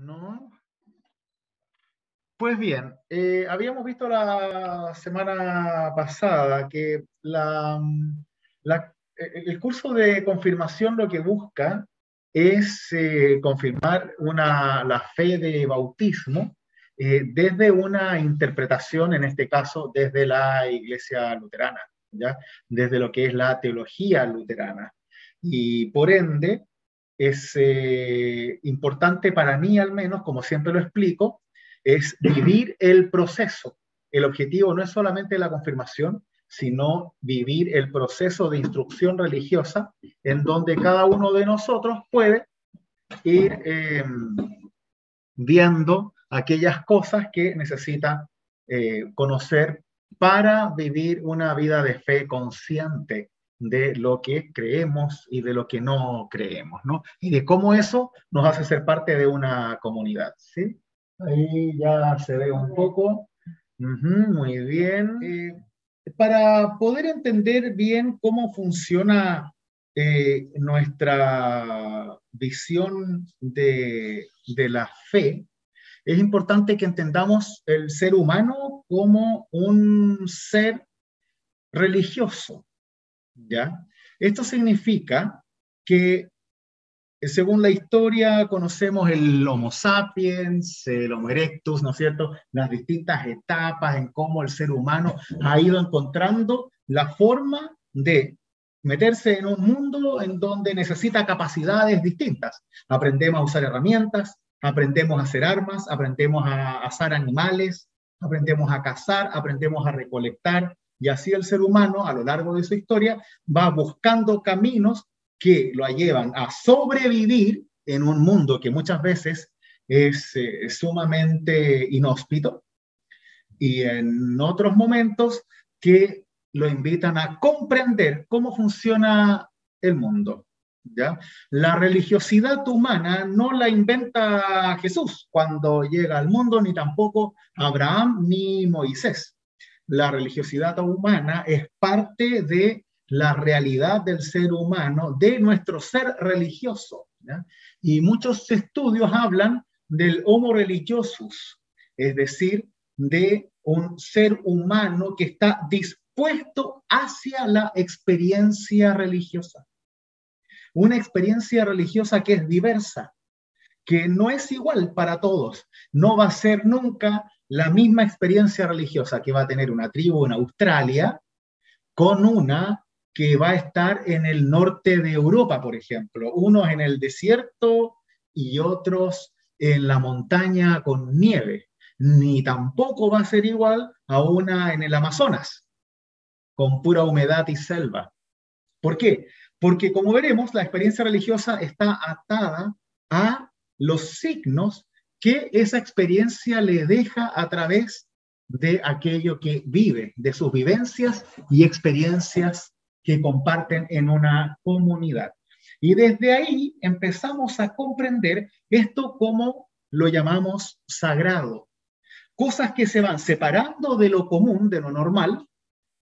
¿No? Pues bien, habíamos visto la semana pasada que el curso de confirmación lo que busca es confirmar la fe de bautismo desde una interpretación, en este caso, desde la Iglesia luterana, ¿ya? Desde lo que es la teología luterana. Y por ende, es importante para mí, al menos, como siempre lo explico, es vivir el proceso. El objetivo no es solamente la confirmación, sino vivir el proceso de instrucción religiosa en donde cada uno de nosotros puede ir viendo aquellas cosas que necesita conocer para vivir una vida de fe consciente de lo que creemos y de lo que no creemos, ¿no? Y de cómo eso nos hace ser parte de una comunidad, ¿sí? Ahí ya se ve un poco. Muy bien. Para poder entender bien cómo funciona nuestra visión de la fe, es importante que entendamos el ser humano como un ser religioso, ¿ya? Esto significa que, según la historia, conocemos el Homo sapiens, el Homo erectus, ¿no es cierto? Las distintas etapas en cómo el ser humano ha ido encontrando la forma de meterse en un mundo en donde necesita capacidades distintas. Aprendemos a usar herramientas, aprendemos a hacer armas, aprendemos a asar animales, aprendemos a cazar, aprendemos a recolectar, y así el ser humano, a lo largo de su historia, va buscando caminos que lo llevan a sobrevivir en un mundo que muchas veces es sumamente inhóspito, y en otros momentos que lo invitan a comprender cómo funciona el mundo, ¿ya? La religiosidad humana no la inventa Jesús cuando llega al mundo, ni tampoco Abraham ni Moisés. La religiosidad humana es parte de la realidad del ser humano, de nuestro ser religioso, ¿ya? Y muchos estudios hablan del homo religiosus, es decir, de un ser humano que está dispuesto hacia la experiencia religiosa. Una experiencia religiosa que es diversa, que no es igual para todos. No va a ser nunca la misma experiencia religiosa que va a tener una tribu en Australia con una que va a estar en el norte de Europa, por ejemplo. Unos en el desierto y otros en la montaña con nieve. Ni tampoco va a ser igual a una en el Amazonas, con pura humedad y selva. ¿Por qué? Porque, como veremos, la experiencia religiosa está atada a los signos que esa experiencia le deja a través de aquello que vive, de sus vivencias y experiencias que comparten en una comunidad. Y desde ahí empezamos a comprender esto como lo llamamos sagrado. Cosas que se van separando de lo común, de lo normal,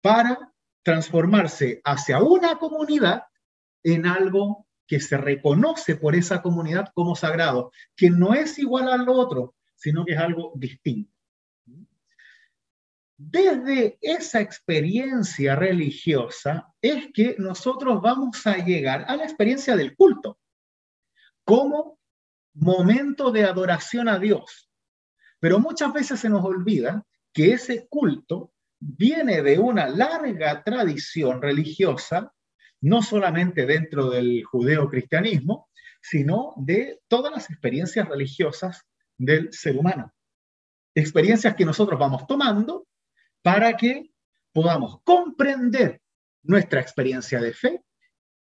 para transformarse hacia una comunidad en algo que se reconoce por esa comunidad como sagrado, que no es igual al otro, sino que es algo distinto. Desde esa experiencia religiosa es que nosotros vamos a llegar a la experiencia del culto, como momento de adoración a Dios. Pero muchas veces se nos olvida que ese culto viene de una larga tradición religiosa, no solamente dentro del judeocristianismo, sino de todas las experiencias religiosas del ser humano. Experiencias que nosotros vamos tomando para que podamos comprender nuestra experiencia de fe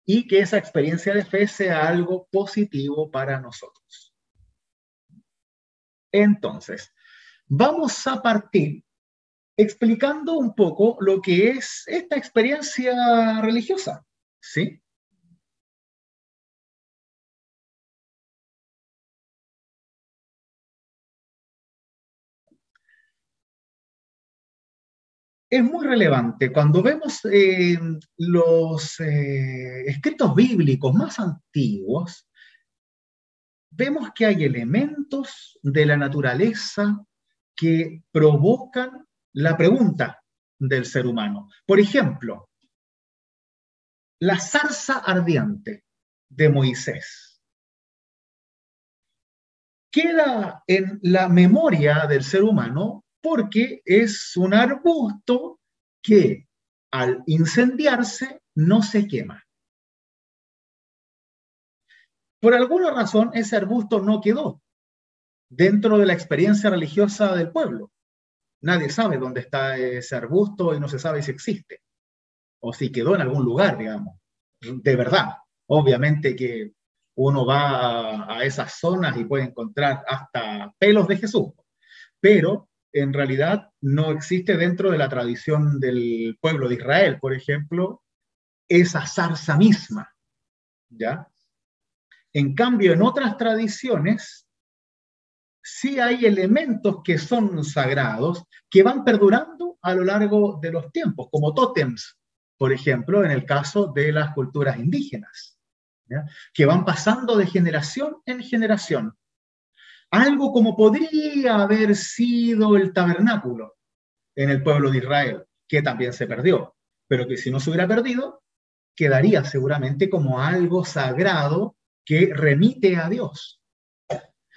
y que esa experiencia de fe sea algo positivo para nosotros. Entonces, vamos a partir explicando un poco lo que es esta experiencia religiosa, ¿sí? Es muy relevante. Cuando vemos los escritos bíblicos más antiguos, vemos que hay elementos de la naturaleza que provocan la pregunta del ser humano. Por ejemplo, la zarza ardiente de Moisés queda en la memoria del ser humano porque es un arbusto que al incendiarse no se quema. Por alguna razón, ese arbusto no quedó dentro de la experiencia religiosa del pueblo. Nadie sabe dónde está ese arbusto y no se sabe si existe o si quedó en algún lugar, digamos, de verdad. Obviamente que uno va a esas zonas y puede encontrar hasta pelos de Jesús, pero en realidad no existe dentro de la tradición del pueblo de Israel, por ejemplo, esa zarza misma, ¿ya? En cambio, en otras tradiciones, sí hay elementos que son sagrados, que van perdurando a lo largo de los tiempos, como tótems, por ejemplo, en el caso de las culturas indígenas, ¿ya? Que van pasando de generación en generación. Algo como podría haber sido el tabernáculo en el pueblo de Israel, que también se perdió, pero que si no se hubiera perdido, quedaría seguramente como algo sagrado que remite a Dios.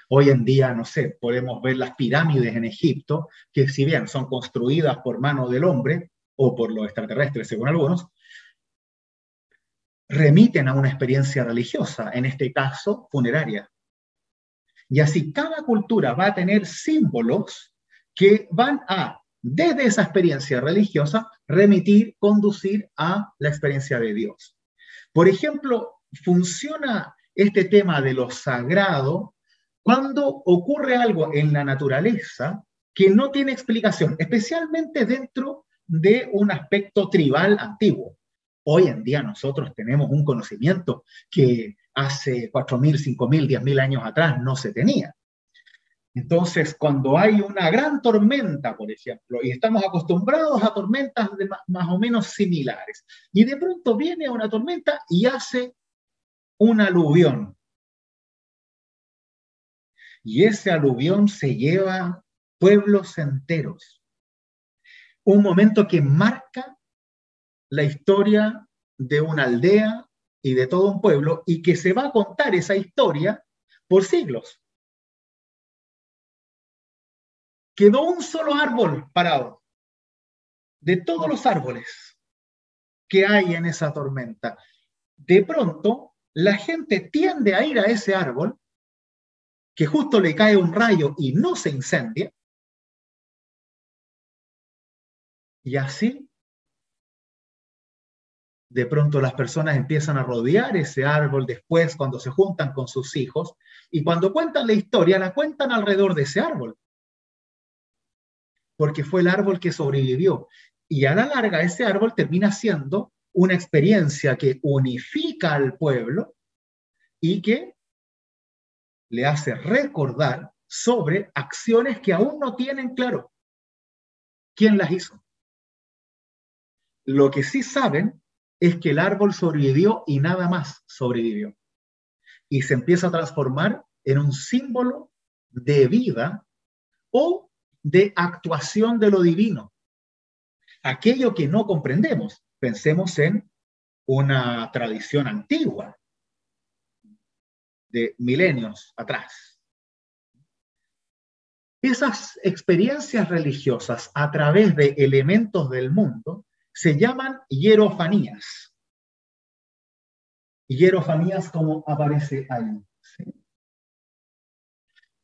Hoy en día, no sé, podemos ver las pirámides en Egipto, que si bien son construidas por mano del hombre o por los extraterrestres, según algunos, remiten a una experiencia religiosa, en este caso funeraria. Y así cada cultura va a tener símbolos que van a, desde esa experiencia religiosa, remitir, conducir a la experiencia de Dios. Por ejemplo, funciona este tema de lo sagrado cuando ocurre algo en la naturaleza que no tiene explicación, especialmente dentro de un aspecto tribal antiguo. Hoy en día nosotros tenemos un conocimiento que hace 4.000, 5.000, 10.000 años atrás no se tenía. Entonces, cuando hay una gran tormenta, por ejemplo, y estamos acostumbrados a tormentas de más o menos similares, y de pronto viene una tormenta y hace un aluvión, y ese aluvión se lleva pueblos enteros. Un momento que marca la historia de una aldea y de todo un pueblo, y que se va a contar esa historia por siglos. Quedó un solo árbol parado, de todos los árboles que hay en esa tormenta. De pronto, la gente tiende a ir a ese árbol, que justo le cae un rayo y no se incendia, y así, de pronto las personas empiezan a rodear ese árbol después cuando se juntan con sus hijos, y cuando cuentan la historia, la cuentan alrededor de ese árbol, porque fue el árbol que sobrevivió. Y a la larga, ese árbol termina siendo una experiencia que unifica al pueblo y que le hace recordar sobre acciones que aún no tienen claro quién las hizo. Lo que sí saben es que el árbol sobrevivió y nada más sobrevivió. Y se empieza a transformar en un símbolo de vida o de actuación de lo divino. Aquello que no comprendemos, pensemos en una tradición antigua de milenios atrás. Esas experiencias religiosas a través de elementos del mundo se llaman hierofanías. Hierofanías como aparece ahí. ¿Sí?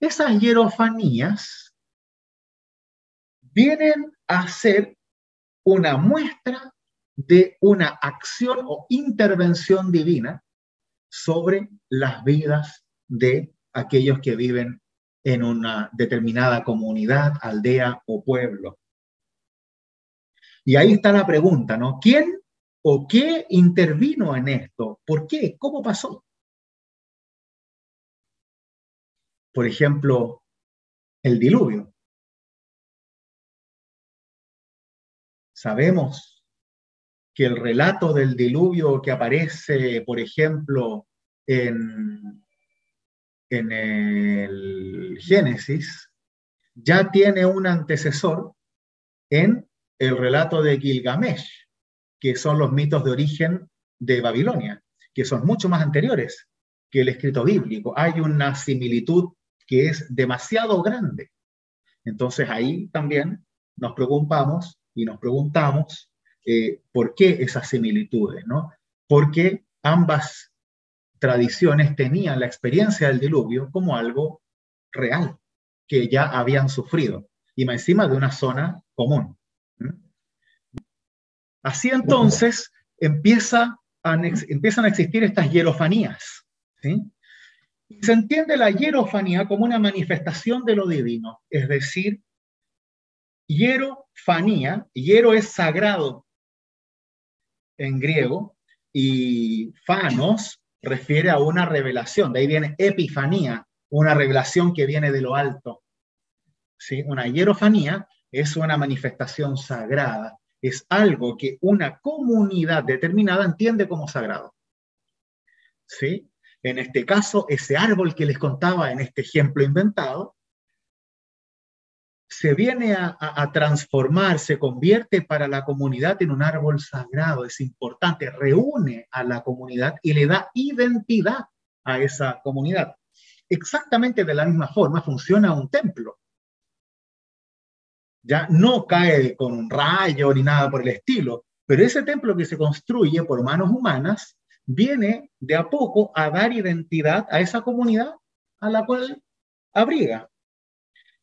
Esas hierofanías vienen a ser una muestra de una acción o intervención divina sobre las vidas de aquellos que viven en una determinada comunidad, aldea o pueblo. Y ahí está la pregunta, ¿no? ¿Quién o qué intervino en esto? ¿Por qué? ¿Cómo pasó? Por ejemplo, el diluvio. Sabemos que el relato del diluvio que aparece, por ejemplo, en en el Génesis ya tiene un antecesor en el relato de Gilgamesh, que son los mitos de origen de Babilonia, que son mucho más anteriores que el escrito bíblico. Hay una similitud que es demasiado grande. Entonces ahí también nos preocupamos y nos preguntamos por qué esas similitudes, ¿no? Porque ambas tradiciones tenían la experiencia del diluvio como algo real, que ya habían sufrido, y más encima de una zona común. Así entonces empiezan a existir estas hierofanías, ¿sí? Se entiende la hierofanía como una manifestación de lo divino, es decir, hierofanía, hiero es sagrado en griego, y fanos refiere a una revelación, de ahí viene epifanía, una revelación que viene de lo alto. ¿Sí? Una hierofanía es una manifestación sagrada, es algo que una comunidad determinada entiende como sagrado. ¿Sí? En este caso, ese árbol que les contaba en este ejemplo inventado, se viene a transformar, se convierte para la comunidad en un árbol sagrado, es importante, reúne a la comunidad y le da identidad a esa comunidad. Exactamente de la misma forma funciona un templo. Ya no cae con un rayo ni nada por el estilo, pero ese templo que se construye por manos humanas viene de a poco a dar identidad a esa comunidad a la cual abriga.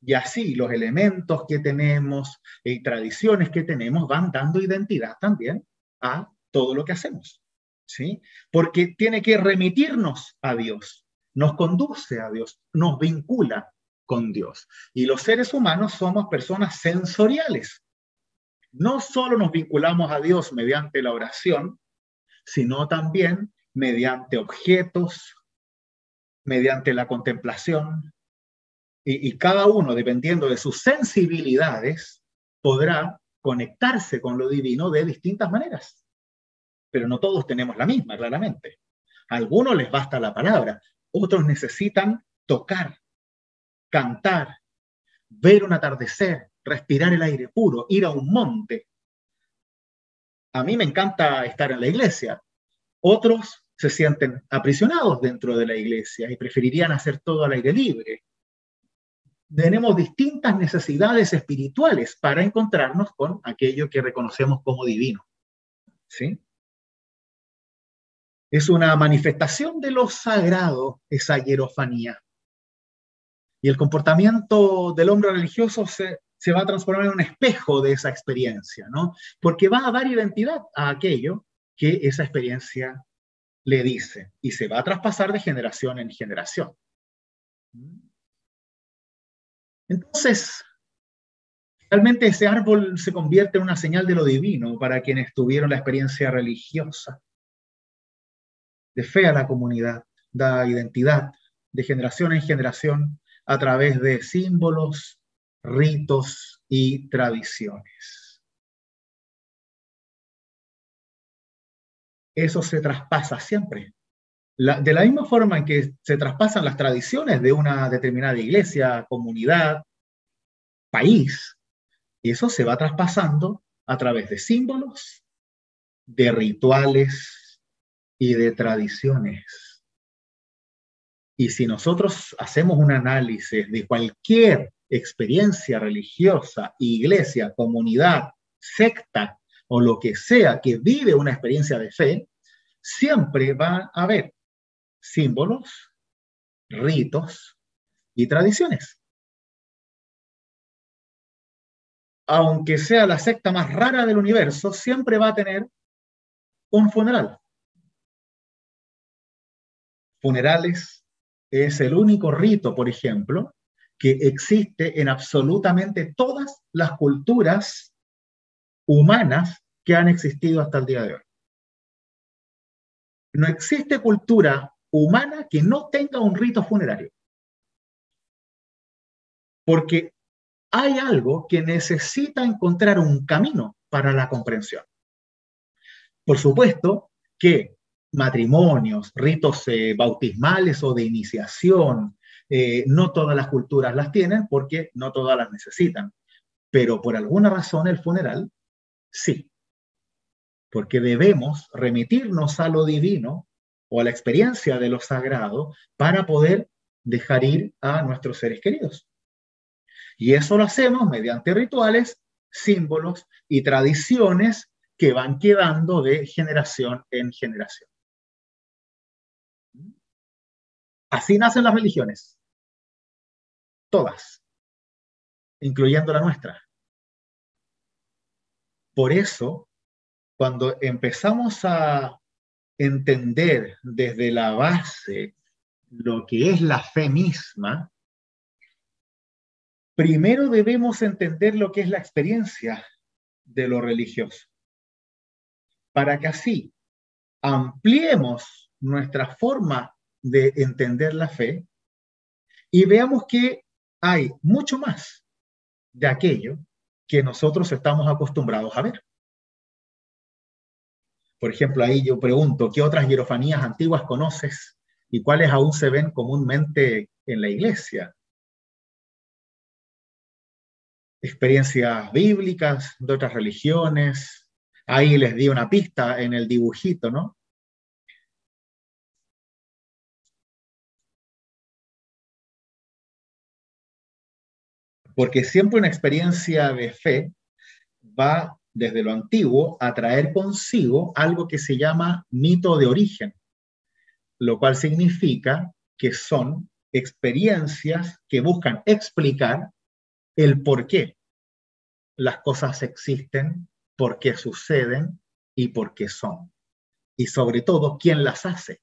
Y así los elementos que tenemos y tradiciones que tenemos van dando identidad también a todo lo que hacemos, ¿sí? Porque tiene que remitirnos a Dios, nos conduce a Dios, nos vincula con Dios. Y los seres humanos somos personas sensoriales. No solo nos vinculamos a Dios mediante la oración, sino también mediante objetos, mediante la contemplación, y cada uno, dependiendo de sus sensibilidades, podrá conectarse con lo divino de distintas maneras. Pero no todos tenemos la misma, claramente. A algunos les basta la palabra, otros necesitan tocar, cantar, ver un atardecer, respirar el aire puro, ir a un monte. A mí me encanta estar en la iglesia. Otros se sienten aprisionados dentro de la iglesia y preferirían hacer todo al aire libre. Tenemos distintas necesidades espirituales para encontrarnos con aquello que reconocemos como divino. ¿Sí? Es una manifestación de lo sagrado, esa hierofanía. Y el comportamiento del hombre religioso se va a transformar en un espejo de esa experiencia, ¿no? Porque va a dar identidad a aquello que esa experiencia le dice y se va a traspasar de generación en generación. Entonces, realmente ese árbol se convierte en una señal de lo divino para quienes tuvieron la experiencia religiosa, de fe a la comunidad, da identidad de generación en generación a través de símbolos, ritos y tradiciones. Eso se traspasa siempre. De la misma forma en que se traspasan las tradiciones de una determinada iglesia, comunidad, país, y eso se va traspasando a través de símbolos, de rituales y de tradiciones. Y si nosotros hacemos un análisis de cualquier experiencia religiosa, iglesia, comunidad, secta o lo que sea que vive una experiencia de fe, siempre va a haber símbolos, ritos y tradiciones. Aunque sea la secta más rara del universo, siempre va a tener un funeral. Funerales es el único rito, por ejemplo, que existe en absolutamente todas las culturas humanas que han existido hasta el día de hoy. No existe cultura humana que no tenga un rito funerario. Porque hay algo que necesita encontrar un camino para la comprensión. Por supuesto que matrimonios, ritos bautismales o de iniciación, No todas las culturas las tienen porque no todas las necesitan, pero por alguna razón el funeral sí, porque debemos remitirnos a lo divino o a la experiencia de lo sagrado para poder dejar ir a nuestros seres queridos. Y eso lo hacemos mediante rituales, símbolos y tradiciones que van quedando de generación en generación. Así nacen las religiones, todas, incluyendo la nuestra. Por eso, cuando empezamos a entender desde la base lo que es la fe misma, primero debemos entender lo que es la experiencia de lo religioso, para que así ampliemos nuestra forma de entender la fe y veamos que hay mucho más de aquello que nosotros estamos acostumbrados a ver. Por ejemplo, ahí yo pregunto, ¿qué otras hierofanías antiguas conoces y cuáles aún se ven comúnmente en la iglesia? Experiencias bíblicas de otras religiones. Ahí les di una pista en el dibujito, ¿no? Porque siempre una experiencia de fe va desde lo antiguo a traer consigo algo que se llama mito de origen, lo cual significa que son experiencias que buscan explicar el por qué las cosas existen, por qué suceden y por qué son. Y sobre todo, quién las hace.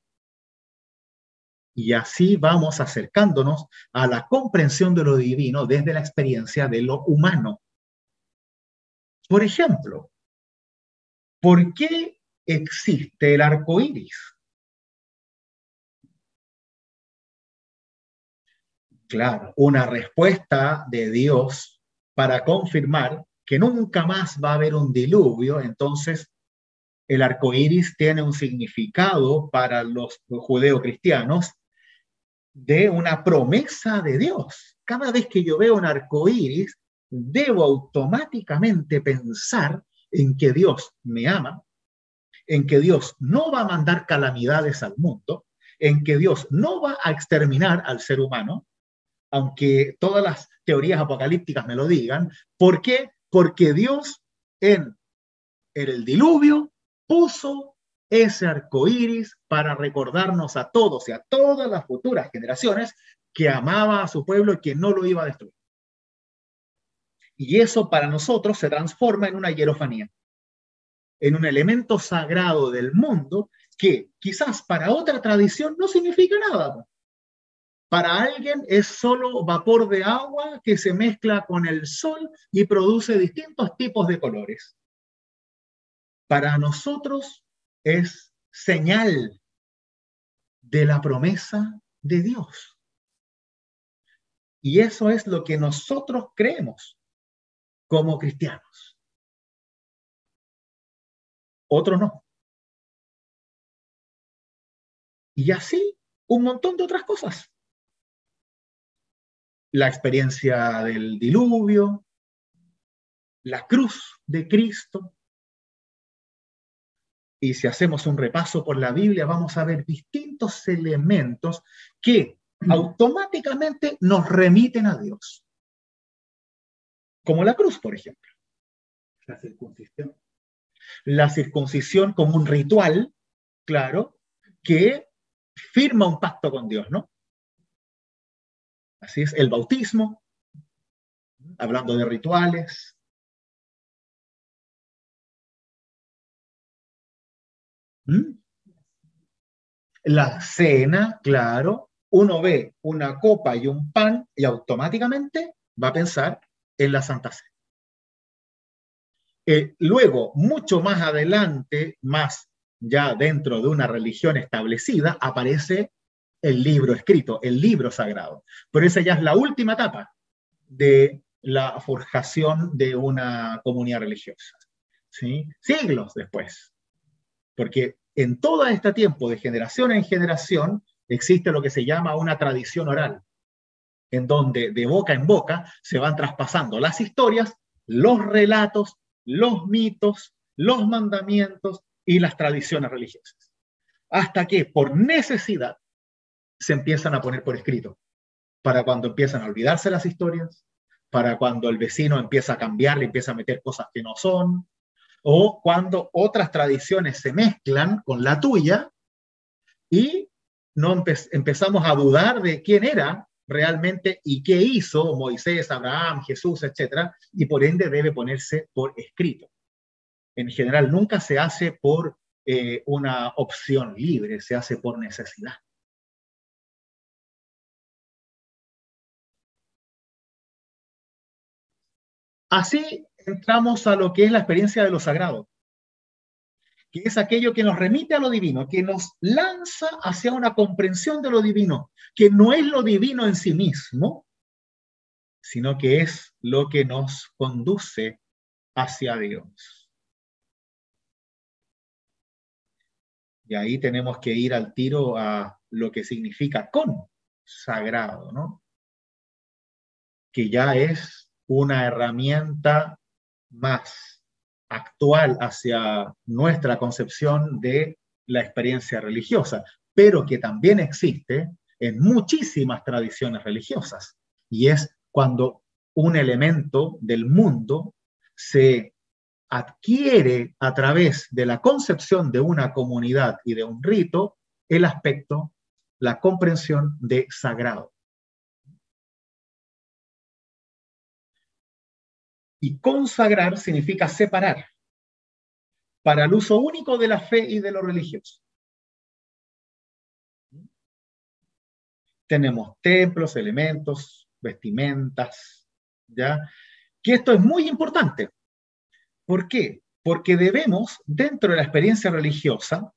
Y así vamos acercándonos a la comprensión de lo divino desde la experiencia de lo humano. Por ejemplo, ¿por qué existe el arco iris? Claro, una respuesta de Dios para confirmar que nunca más va a haber un diluvio. Entonces el arco iris tiene un significado para los judeocristianos de una promesa de Dios. Cada vez que yo veo un arco iris, debo automáticamente pensar en que Dios me ama, en que Dios no va a mandar calamidades al mundo, en que Dios no va a exterminar al ser humano, aunque todas las teorías apocalípticas me lo digan. ¿Por qué? Porque Dios en el diluvio puso ese arco iris para recordarnos a todos y a todas las futuras generaciones que amaba a su pueblo y que no lo iba a destruir. Y eso para nosotros se transforma en una hierofanía, en un elemento sagrado del mundo que quizás para otra tradición no significa nada. Para alguien es solo vapor de agua que se mezcla con el sol y produce distintos tipos de colores. Para nosotros es señal de la promesa de Dios. Y eso es lo que nosotros creemos como cristianos. Otros no. Y así un montón de otras cosas. La experiencia del diluvio, la cruz de Cristo. Y si hacemos un repaso por la Biblia, vamos a ver distintos elementos que automáticamente nos remiten a Dios. Como la cruz, por ejemplo. La circuncisión. La circuncisión como un ritual, claro, que firma un pacto con Dios, ¿no? Así es, el bautismo, hablando de rituales. ¿Mm? La cena, claro, uno ve una copa y un pan y automáticamente va a pensar en la Santa Cena. Luego, mucho más adelante, más ya dentro de una religión establecida, aparece el libro escrito, el libro sagrado. Pero esa ya es la última etapa de la forjación de una comunidad religiosa. ¿Sí? Siglos después. Porque en todo este tiempo, de generación en generación, existe lo que se llama una tradición oral. en donde de boca en boca se van traspasando las historias, los relatos, los mitos, los mandamientos y las tradiciones religiosas. Hasta que por necesidad se empiezan a poner por escrito, para cuando empiezan a olvidarse las historias, para cuando el vecino empieza a cambiar, le empieza a meter cosas que no son, o cuando otras tradiciones se mezclan con la tuya y no empezamos a dudar de quién era realmente y qué hizo Moisés, Abraham, Jesús, etcétera, y por ende debe ponerse por escrito. En general nunca se hace por una opción libre, se hace por necesidad. Así entramos a lo que es la experiencia de lo sagrado, que es aquello que nos remite a lo divino, que nos lanza hacia una comprensión de lo divino, que no es lo divino en sí mismo, sino que es lo que nos conduce hacia Dios. Y ahí tenemos que ir al tiro a lo que significa consagrado, ¿no? Que ya es una herramienta más actual hacia nuestra concepción de la experiencia religiosa, pero que también existe en muchísimas tradiciones religiosas. Y es cuando un elemento del mundo se adquiere a través de la concepción de una comunidad y de un rito el aspecto, la comprensión de sagrado. Y consagrar significa separar para el uso único de la fe y de lo religioso. Tenemos templos, elementos, vestimentas, ¿ya? Que esto es muy importante. ¿Por qué? Porque debemos, dentro de la experiencia religiosa,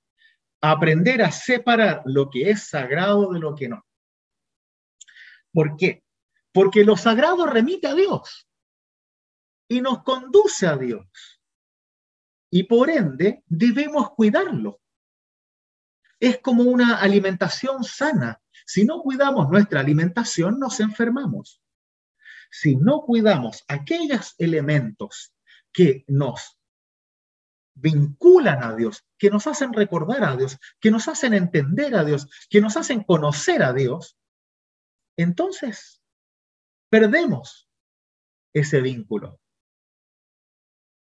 aprender a separar lo que es sagrado de lo que no. ¿Por qué? Porque lo sagrado remite a Dios y nos conduce a Dios. Y por ende, debemos cuidarlo. Es como una alimentación sana. Si no cuidamos nuestra alimentación, nos enfermamos. Si no cuidamos aquellos elementos que nos vinculan a Dios, que nos hacen recordar a Dios, que nos hacen entender a Dios, que nos hacen conocer a Dios, entonces perdemos ese vínculo.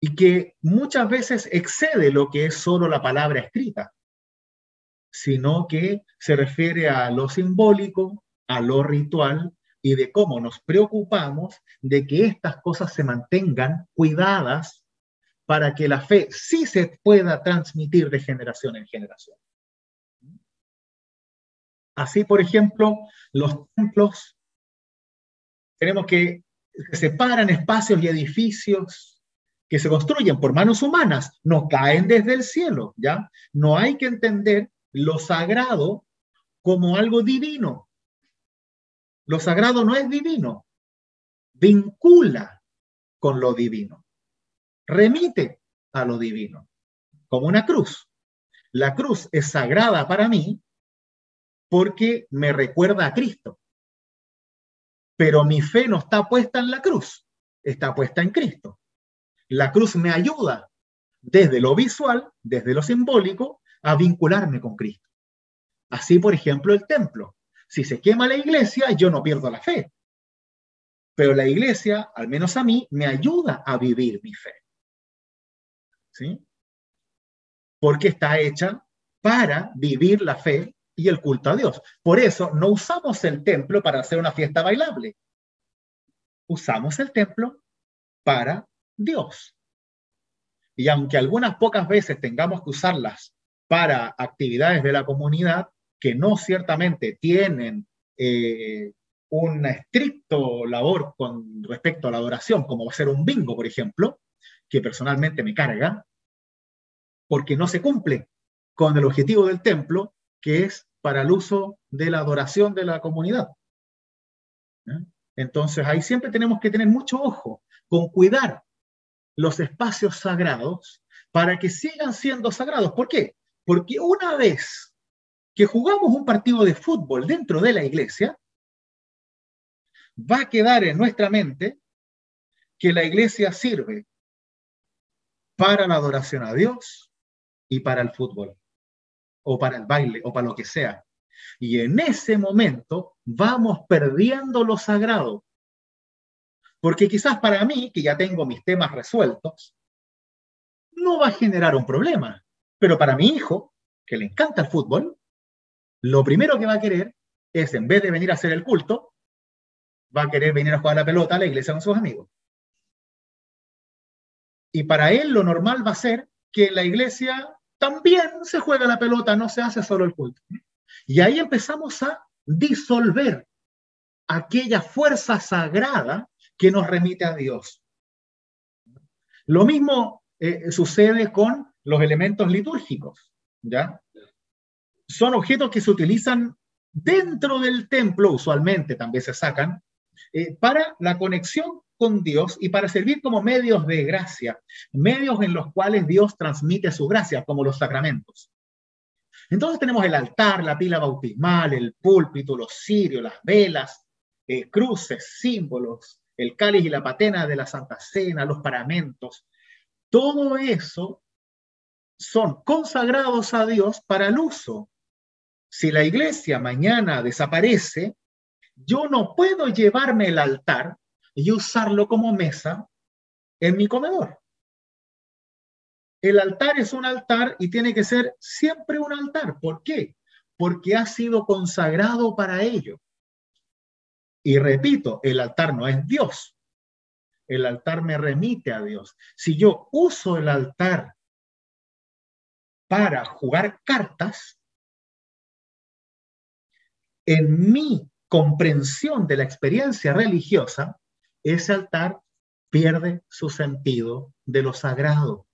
Y que muchas veces excede lo que es solo la palabra escrita, sino que se refiere a lo simbólico, a lo ritual y de cómo nos preocupamos de que estas cosas se mantengan cuidadas para que la fe sí se pueda transmitir de generación en generación. Así, por ejemplo, los templos, tenemos que separan espacios y edificios que se construyen por manos humanas, no caen desde el cielo, ¿ya? No hay que entender lo sagrado como algo divino. Lo sagrado no es divino, vincula con lo divino, remite a lo divino, como una cruz. La cruz es sagrada para mí porque me recuerda a Cristo, pero mi fe no está puesta en la cruz, está puesta en Cristo. La cruz me ayuda desde lo visual, desde lo simbólico, a vincularme con Cristo. Así, por ejemplo, el templo. Si se quema la iglesia, yo no pierdo la fe. Pero la iglesia, al menos a mí, me ayuda a vivir mi fe. ¿Sí? Porque está hecha para vivir la fe y el culto a Dios. Por eso no usamos el templo para hacer una fiesta bailable. Usamos el templo para Dios. Y aunque algunas pocas veces tengamos que usarlas para actividades de la comunidad que no ciertamente tienen un estricto labor con respecto a la adoración, como va a ser un bingo, por ejemplo, que personalmente me carga, porque no se cumple con el objetivo del templo, que es para el uso de la adoración de la comunidad. Entonces ahí siempre tenemos que tener mucho ojo con cuidar los espacios sagrados para que sigan siendo sagrados. ¿Por qué? Porque una vez que jugamos un partido de fútbol dentro de la iglesia, va a quedar en nuestra mente que la iglesia sirve para la adoración a Dios y para el fútbol, o para el baile, o para lo que sea. Y en ese momento vamos perdiendo lo sagrado. Porque quizás para mí, que ya tengo mis temas resueltos, no va a generar un problema. Pero para mi hijo, que le encanta el fútbol, lo primero que va a querer es, en vez de venir a hacer el culto, va a querer venir a jugar a la pelota a la iglesia con sus amigos. Y para él lo normal va a ser que en la iglesia también se juega la pelota, no se hace solo el culto. Y ahí empezamos a disolver aquella fuerza sagrada que nos remite a Dios. Lo mismo sucede con los elementos litúrgicos, ¿ya? Son objetos que se utilizan dentro del templo, usualmente también se sacan, para la conexión con Dios y para servir como medios de gracia, medios en los cuales Dios transmite su gracia, como los sacramentos. Entonces tenemos el altar, la pila bautismal, el púlpito, los cirios, las velas, cruces, símbolos, el cáliz y la patena de la Santa Cena, los paramentos. Todo eso son consagrados a Dios para el uso. Si la iglesia mañana desaparece, yo no puedo llevarme el altar y usarlo como mesa en mi comedor. El altar es un altar y tiene que ser siempre un altar. ¿Por qué? Porque ha sido consagrado para ello. Y repito, el altar no es Dios. El altar me remite a Dios. Si yo uso el altar para jugar cartas, en mi comprensión de la experiencia religiosa, ese altar pierde su sentido de lo sagrado.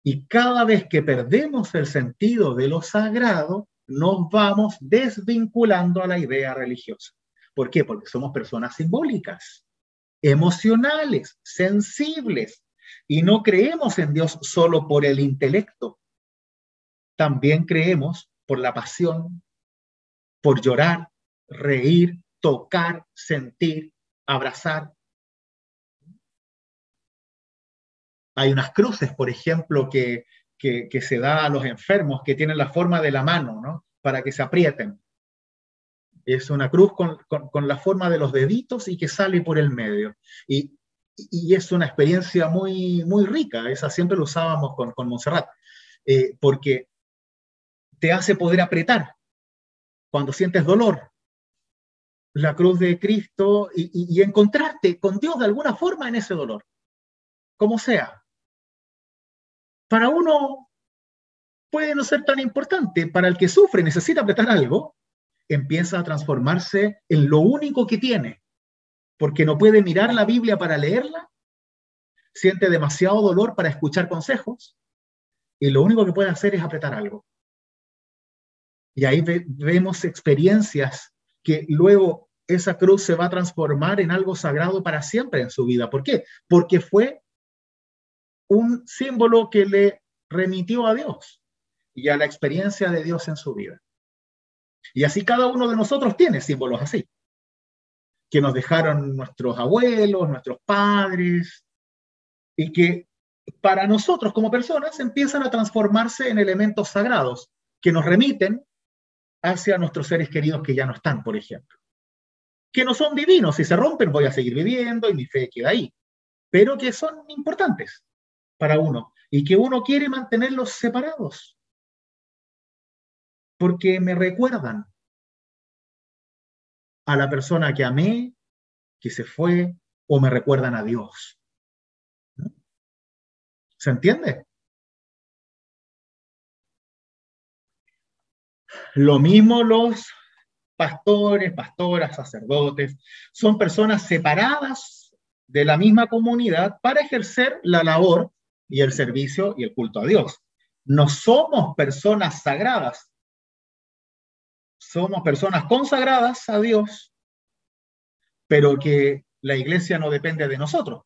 Y cada vez que perdemos el sentido de lo sagrado, nos vamos desvinculando a la idea religiosa. ¿Por qué? Porque somos personas simbólicas, emocionales, sensibles, y no creemos en Dios solo por el intelecto. También creemos por la pasión, por llorar, reír, tocar, sentir, abrazar. Hay unas cruces, por ejemplo, que se da a los enfermos que tienen la forma de la mano, ¿no? Para que se aprieten. Es una cruz con la forma de los deditos y que sale por el medio. Y es una experiencia muy, muy rica. Esa siempre lo usábamos con Montserrat, porque te hace poder apretar cuando sientes dolor. La cruz de Cristo y encontrarte con Dios de alguna forma en ese dolor, como sea. Para uno puede no ser tan importante, para el que sufre y necesita apretar algo, empieza a transformarse en lo único que tiene, porque no puede mirar la Biblia para leerla, siente demasiado dolor para escuchar consejos, y lo único que puede hacer es apretar algo. Y ahí vemos experiencias que luego esa cruz se va a transformar en algo sagrado para siempre en su vida. ¿Por qué? Porque fue un símbolo que le remitió a Dios y a la experiencia de Dios en su vida. Y así cada uno de nosotros tiene símbolos así, que nos dejaron nuestros abuelos, nuestros padres, y que para nosotros como personas empiezan a transformarse en elementos sagrados que nos remiten hacia nuestros seres queridos que ya no están, por ejemplo. Que no son divinos, si se rompen voy a seguir viviendo y mi fe queda ahí, pero que son importantes para uno y que uno quiere mantenerlos separados porque me recuerdan a la persona que amé, que se fue, o me recuerdan a Dios. ¿Se entiende? Lo mismo los pastores, pastoras, sacerdotes, son personas separadas de la misma comunidad para ejercer la labor y el servicio y el culto a Dios. No somos personas sagradas, somos personas consagradas a Dios, pero que la iglesia no depende de nosotros.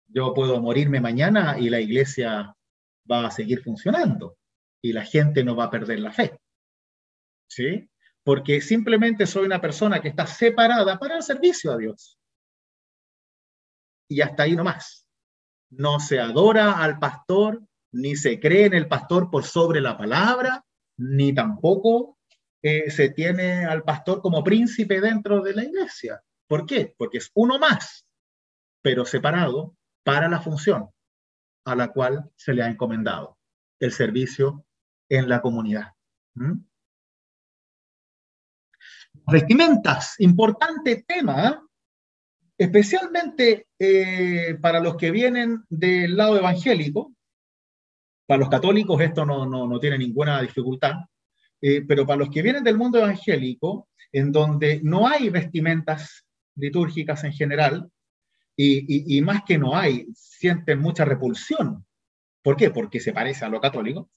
Yo puedo morirme mañana y la iglesia va a seguir funcionando y la gente no va a perder la fe. ¿Sí? porque simplemente soy una persona que está separada para el servicio a Dios. Y hasta ahí nomás. No se adora al pastor, ni se cree en el pastor por sobre la palabra, ni tampoco se tiene al pastor como príncipe dentro de la iglesia. ¿Por qué? Porque es uno más, pero separado para la función a la cual se le ha encomendado, el servicio en la comunidad. ¿Mm? Vestimentas, importante tema, especialmente para los que vienen del lado evangélico. Para los católicos esto no tiene ninguna dificultad, pero para los que vienen del mundo evangélico, en donde no hay vestimentas litúrgicas en general, y más que no hay, sienten mucha repulsión. ¿Por qué? Porque se parece a lo católico.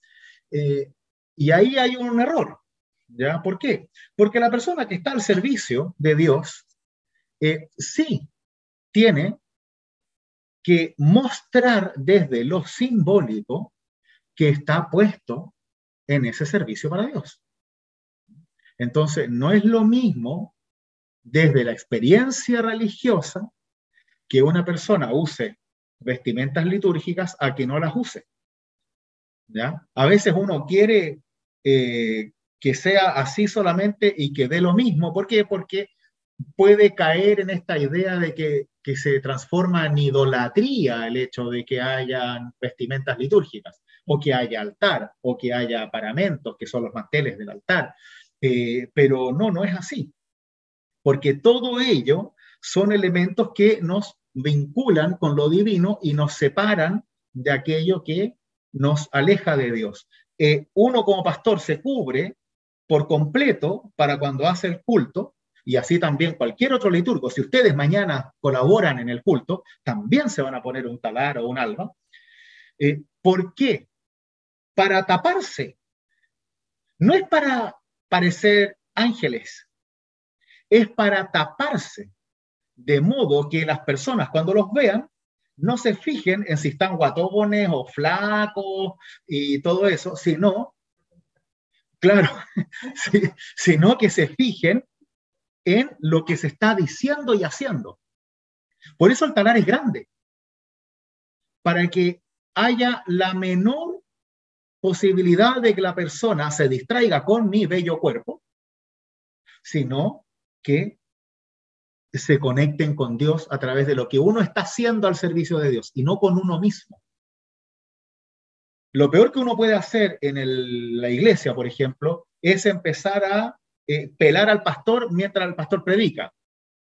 Y ahí hay un error. ¿Ya? ¿Por qué? Porque la persona que está al servicio de Dios sí tiene que mostrar desde lo simbólico que está puesto en ese servicio para Dios. Entonces, no es lo mismo desde la experiencia religiosa que una persona use vestimentas litúrgicas a que no las use. ¿Ya? A veces uno quiere que sea así solamente y que dé lo mismo. ¿Por qué? Porque puede caer en esta idea de que se transforma en idolatría el hecho de que hayan vestimentas litúrgicas, o que haya altar, o que haya paramentos, que son los manteles del altar. Pero no es así, porque todo ello son elementos que nos vinculan con lo divino y nos separan de aquello que nos aleja de Dios. Uno como pastor se cubre por completo para cuando hace el culto, y así también cualquier otro liturgo. Si ustedes mañana colaboran en el culto, también se van a poner un talar o un alba. ¿Por qué? Para taparse. No es para parecer ángeles, es para taparse, de modo que las personas cuando los vean no se fijen en si están guatones o flacos y todo eso, sino, claro, sino que se fijen en lo que se está diciendo y haciendo. Por eso el talar es grande, para que haya la menor posibilidad de que la persona se distraiga con mi bello cuerpo, sino que se conecten con Dios a través de lo que uno está haciendo al servicio de Dios y no con uno mismo. Lo peor que uno puede hacer en la iglesia, por ejemplo, es empezar a pelar al pastor mientras el pastor predica.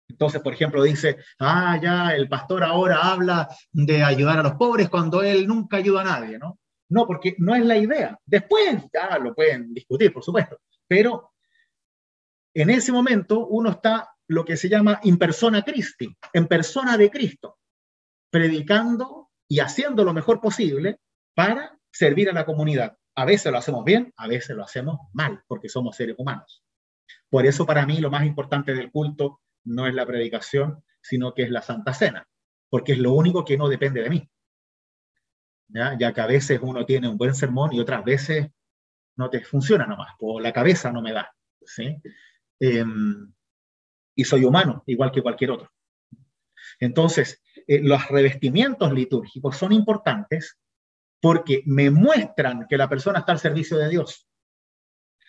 Entonces, por ejemplo, dice, ya el pastor ahora habla de ayudar a los pobres cuando él nunca ayuda a nadie, ¿no? No, porque no es la idea. Después ya lo pueden discutir, por supuesto, pero en ese momento uno está lo que se llama in persona Christi, en persona de Cristo, predicando y haciendo lo mejor posible para servir a la comunidad. A veces lo hacemos bien, a veces lo hacemos mal, porque somos seres humanos. Por eso para mí lo más importante del culto no es la predicación, sino que es la Santa Cena, porque es lo único que no depende de mí. Ya que a veces uno tiene un buen sermón y otras veces no te funciona nomás, o la cabeza no me da. ¿Sí? Y soy humano, igual que cualquier otro. Entonces, los revestimientos litúrgicos son importantes porque me muestran que la persona está al servicio de Dios.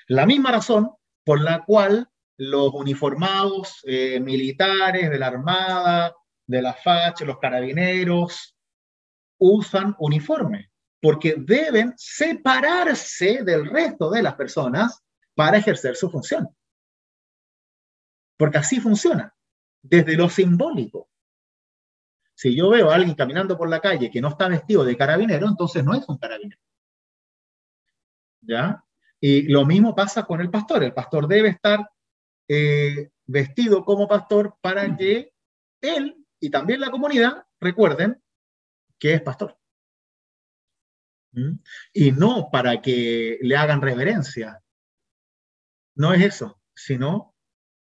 La misma razón por la cual los uniformados militares de la Armada, de la FACH, los carabineros, usan uniforme, porque deben separarse del resto de las personas para ejercer su función. Porque así funciona, desde lo simbólico. Si yo veo a alguien caminando por la calle que no está vestido de carabinero, entonces no es un carabinero. ¿Ya? Y lo mismo pasa con el pastor. El pastor debe estar vestido como pastor para que él y también la comunidad recuerden que es pastor. ¿Mm? Y no para que le hagan reverencia. No es eso, sino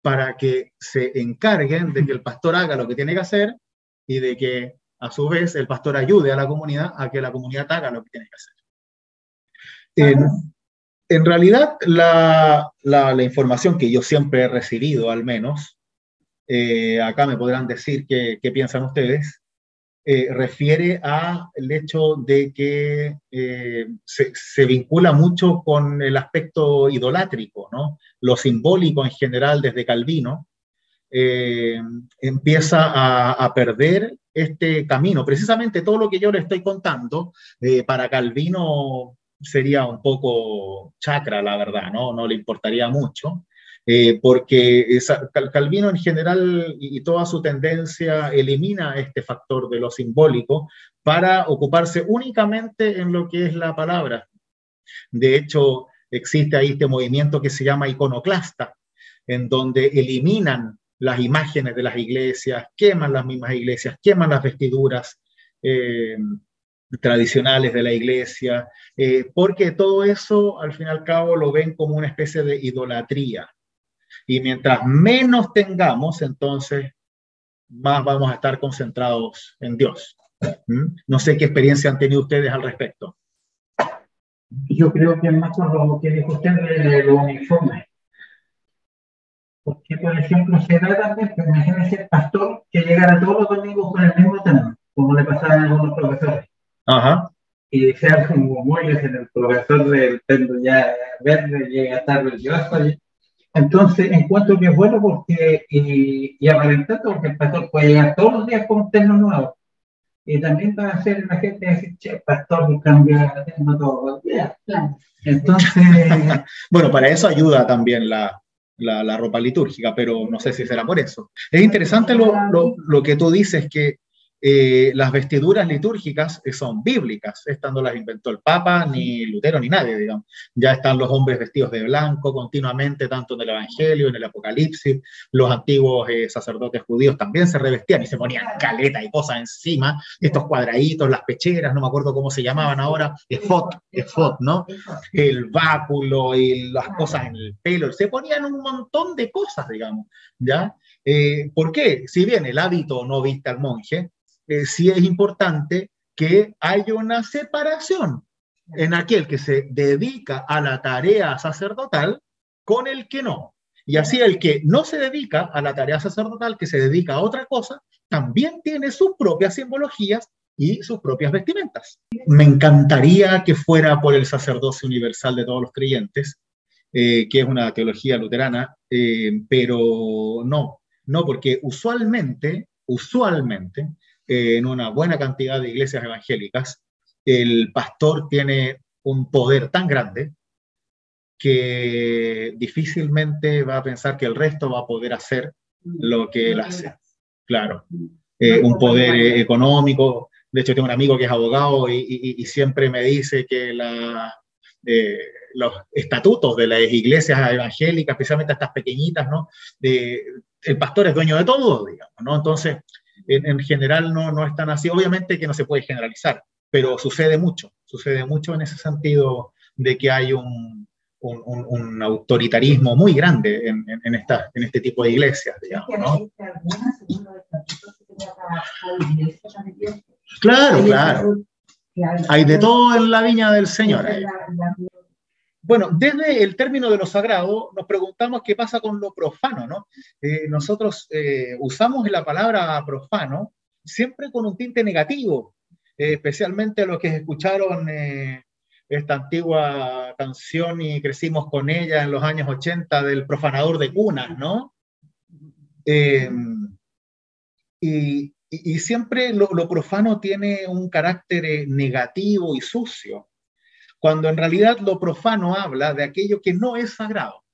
para que se encarguen de que el pastor haga lo que tiene que hacer y de que a su vez el pastor ayude a la comunidad a que la comunidad haga lo que tiene que hacer. En realidad, la información que yo siempre he recibido, al menos, acá me podrán decir qué piensan ustedes, refiere al hecho de que se vincula mucho con el aspecto idolátrico, ¿no? Lo simbólico en general desde Calvino, eh, empieza a perder este camino. Precisamente todo lo que yo le estoy contando, para Calvino sería un poco chacra, la verdad, ¿no? No le importaría mucho, porque Calvino en general y toda su tendencia elimina este factor de lo simbólico para ocuparse únicamente en lo que es la palabra. De hecho, existe ahí este movimiento que se llama iconoclasta, en donde eliminan las imágenes de las iglesias, queman las mismas iglesias, queman las vestiduras eh, tradicionales de la iglesia, porque todo eso, al fin y al cabo, lo ven como una especie de idolatría. Y mientras menos tengamos, entonces, más vamos a estar concentrados en Dios. ¿Mm? No sé qué experiencia han tenido ustedes al respecto. Yo creo que es más con lo que dijo usted de los uniformes. Porque, por ejemplo, se da también, que imagínense el pastor que llegara todos los domingos con el mismo tema, como le pasaba a algunos profesores. Ajá. Y sea como muy en el profesor del pelo ya verde, llega tarde el yo. Entonces, encuentro que es bueno porque, y aparentando, porque el pastor puede llegar todos los días con un terno nuevo. Y también va a hacer la gente decir, che, pastor, cambia el terno todos los días. Claro. Entonces, bueno, para eso ayuda también la ropa litúrgica, pero no sé si será por eso. Es interesante lo que tú dices, que las vestiduras litúrgicas son bíblicas. Estas no las inventó el Papa, ni Lutero, ni nadie, digamos. Ya están los hombres vestidos de blanco continuamente, tanto en el Evangelio, en el Apocalipsis. Los antiguos sacerdotes judíos también se revestían y se ponían caleta y cosas encima, estos cuadraditos, las pecheras, no me acuerdo cómo se llamaban ahora, efod, ¿no? El báculo y las cosas en el pelo, se ponían un montón de cosas, digamos, ¿ya? ¿Por qué? Si bien el hábito no viste al monje, sí es importante que haya una separación en aquel que se dedica a la tarea sacerdotal con el que no. Y así el que no se dedica a la tarea sacerdotal, que se dedica a otra cosa, también tiene sus propias simbologías y sus propias vestimentas. Me encantaría que fuera por el sacerdocio universal de todos los creyentes, que es una teología luterana, pero no, porque usualmente, en una buena cantidad de iglesias evangélicas, el pastor tiene un poder tan grande que difícilmente va a pensar que el resto va a poder hacer lo que él hace. Claro, un poder económico. De hecho, tengo un amigo que es abogado y siempre me dice que eh, los estatutos de las iglesias evangélicas, especialmente estas pequeñitas, ¿no? El pastor es dueño de todo, digamos, ¿no? Entonces, en general no es tan así. Obviamente que no se puede generalizar, pero sucede mucho en ese sentido de que hay un autoritarismo muy grande en este tipo de iglesias, digamos, ¿no? Claro, claro. Hay de todo en la viña del Señor. Bueno, desde el término de lo sagrado nos preguntamos qué pasa con lo profano, ¿no? Nosotros usamos la palabra profano siempre con un tinte negativo, especialmente los que escucharon esta antigua canción y crecimos con ella en los años 80 del profanador de cunas, ¿no? Eh, y siempre lo profano tiene un carácter negativo y sucio, cuando en realidad lo profano habla de aquello que no es sagrado.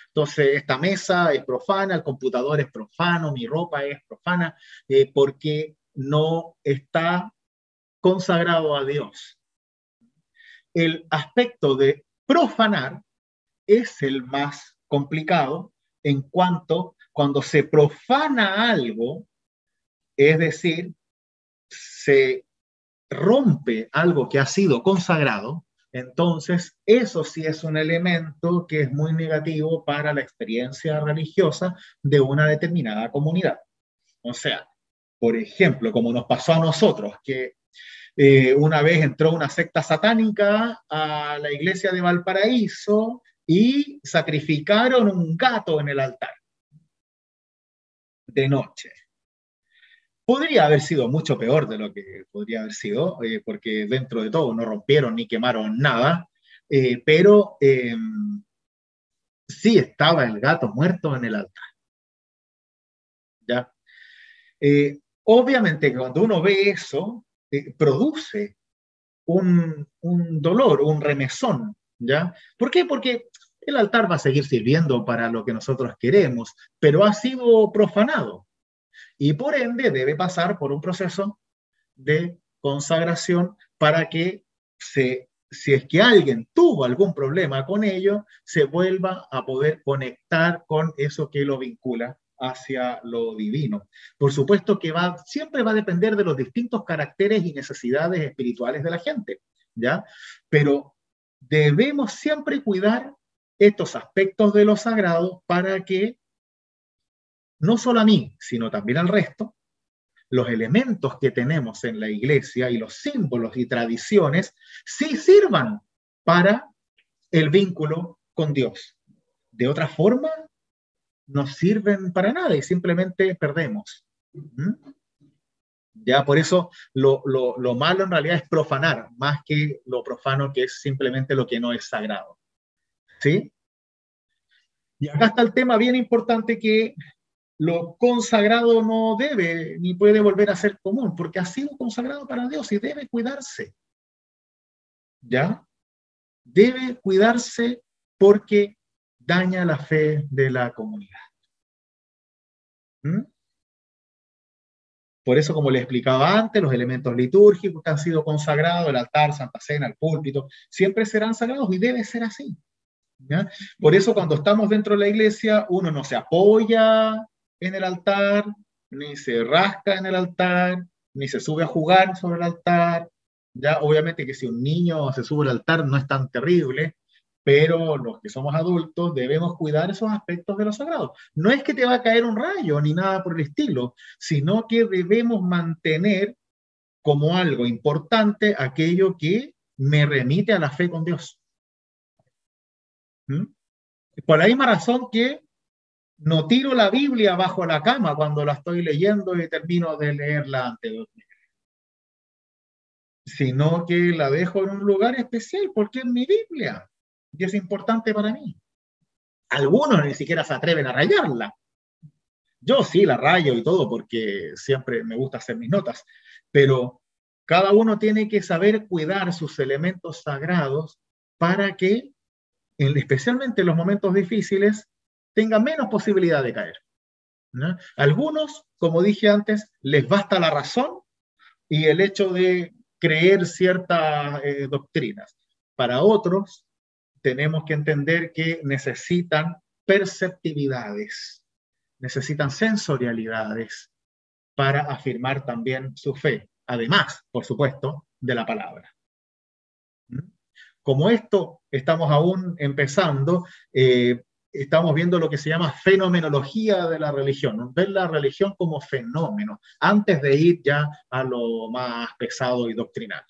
Entonces, esta mesa es profana, el computador es profano, mi ropa es profana, porque no está consagrado a Dios. El aspecto de profanar es el más complicado en cuanto cuando se profana algo, es decir, se rompe algo que ha sido consagrado, entonces eso sí es un elemento que es muy negativo para la experiencia religiosa de una determinada comunidad. O sea, por ejemplo, como nos pasó a nosotros, que Una vez entró una secta satánica a la iglesia de Valparaíso y sacrificaron un gato en el altar de noche. Podría haber sido mucho peor de lo que podría haber sido, porque dentro de todo no rompieron ni quemaron nada, pero sí estaba el gato muerto en el altar. ¿Ya? Obviamente que cuando uno ve eso, produce un dolor, un remesón, ¿ya? ¿Por qué? Porque el altar va a seguir sirviendo para lo que nosotros queremos, pero ha sido profanado y por ende debe pasar por un proceso de consagración para que si es que alguien tuvo algún problema con ello, se vuelva a poder conectar con eso que lo vincula hacia lo divino. Por supuesto que siempre va a depender de los distintos caracteres y necesidades espirituales de la gente, ¿ya? Pero debemos siempre cuidar estos aspectos de lo sagrado para que no solo a mí, sino también al resto, los elementos que tenemos en la iglesia y los símbolos y tradiciones sí sirvan para el vínculo con Dios. De otra forma, no sirven para nada y simplemente perdemos. Ya por eso lo malo en realidad es profanar, más que lo profano que es simplemente lo que no es sagrado. ¿Sí? Y acá está el tema bien importante que lo consagrado no debe ni puede volver a ser común, porque ha sido consagrado para Dios y debe cuidarse. ¿Ya? Debe cuidarse porque daña la fe de la comunidad. ¿Mm? Por eso, como les explicaba antes, los elementos litúrgicos que han sido consagrados, el altar, Santa Cena, el púlpito, siempre serán sagrados y debe ser así. ¿Ya? Por eso, cuando estamos dentro de la iglesia, uno no se apoya en el altar, ni se rasca en el altar, ni se sube a jugar sobre el altar. Ya, obviamente que si un niño se sube al altar no es tan terrible, pero los que somos adultos debemos cuidar esos aspectos de lo sagrado. No es que te va a caer un rayo ni nada por el estilo, sino que debemos mantener como algo importante aquello que me remite a la fe con Dios. ¿Mm? Por la misma razón que no tiro la Biblia bajo la cama cuando la estoy leyendo y termino de leerla antes de dormir, sino que la dejo en un lugar especial porque es mi Biblia y es importante para mí. Algunos ni siquiera se atreven a rayarla. Yo sí la rayo y todo porque siempre me gusta hacer mis notas, pero cada uno tiene que saber cuidar sus elementos sagrados para que, especialmente en los momentos difíciles, tenga menos posibilidad de caer. ¿No? Algunos, como dije antes, les basta la razón y el hecho de creer ciertas doctrinas. Para otros, tenemos que entender que necesitan perceptividades, necesitan sensorialidades para afirmar también su fe, además, por supuesto, de la palabra. Como esto estamos aún empezando, estamos viendo lo que se llama fenomenología de la religión, ver la religión como fenómeno, antes de ir ya a lo más pesado y doctrinal.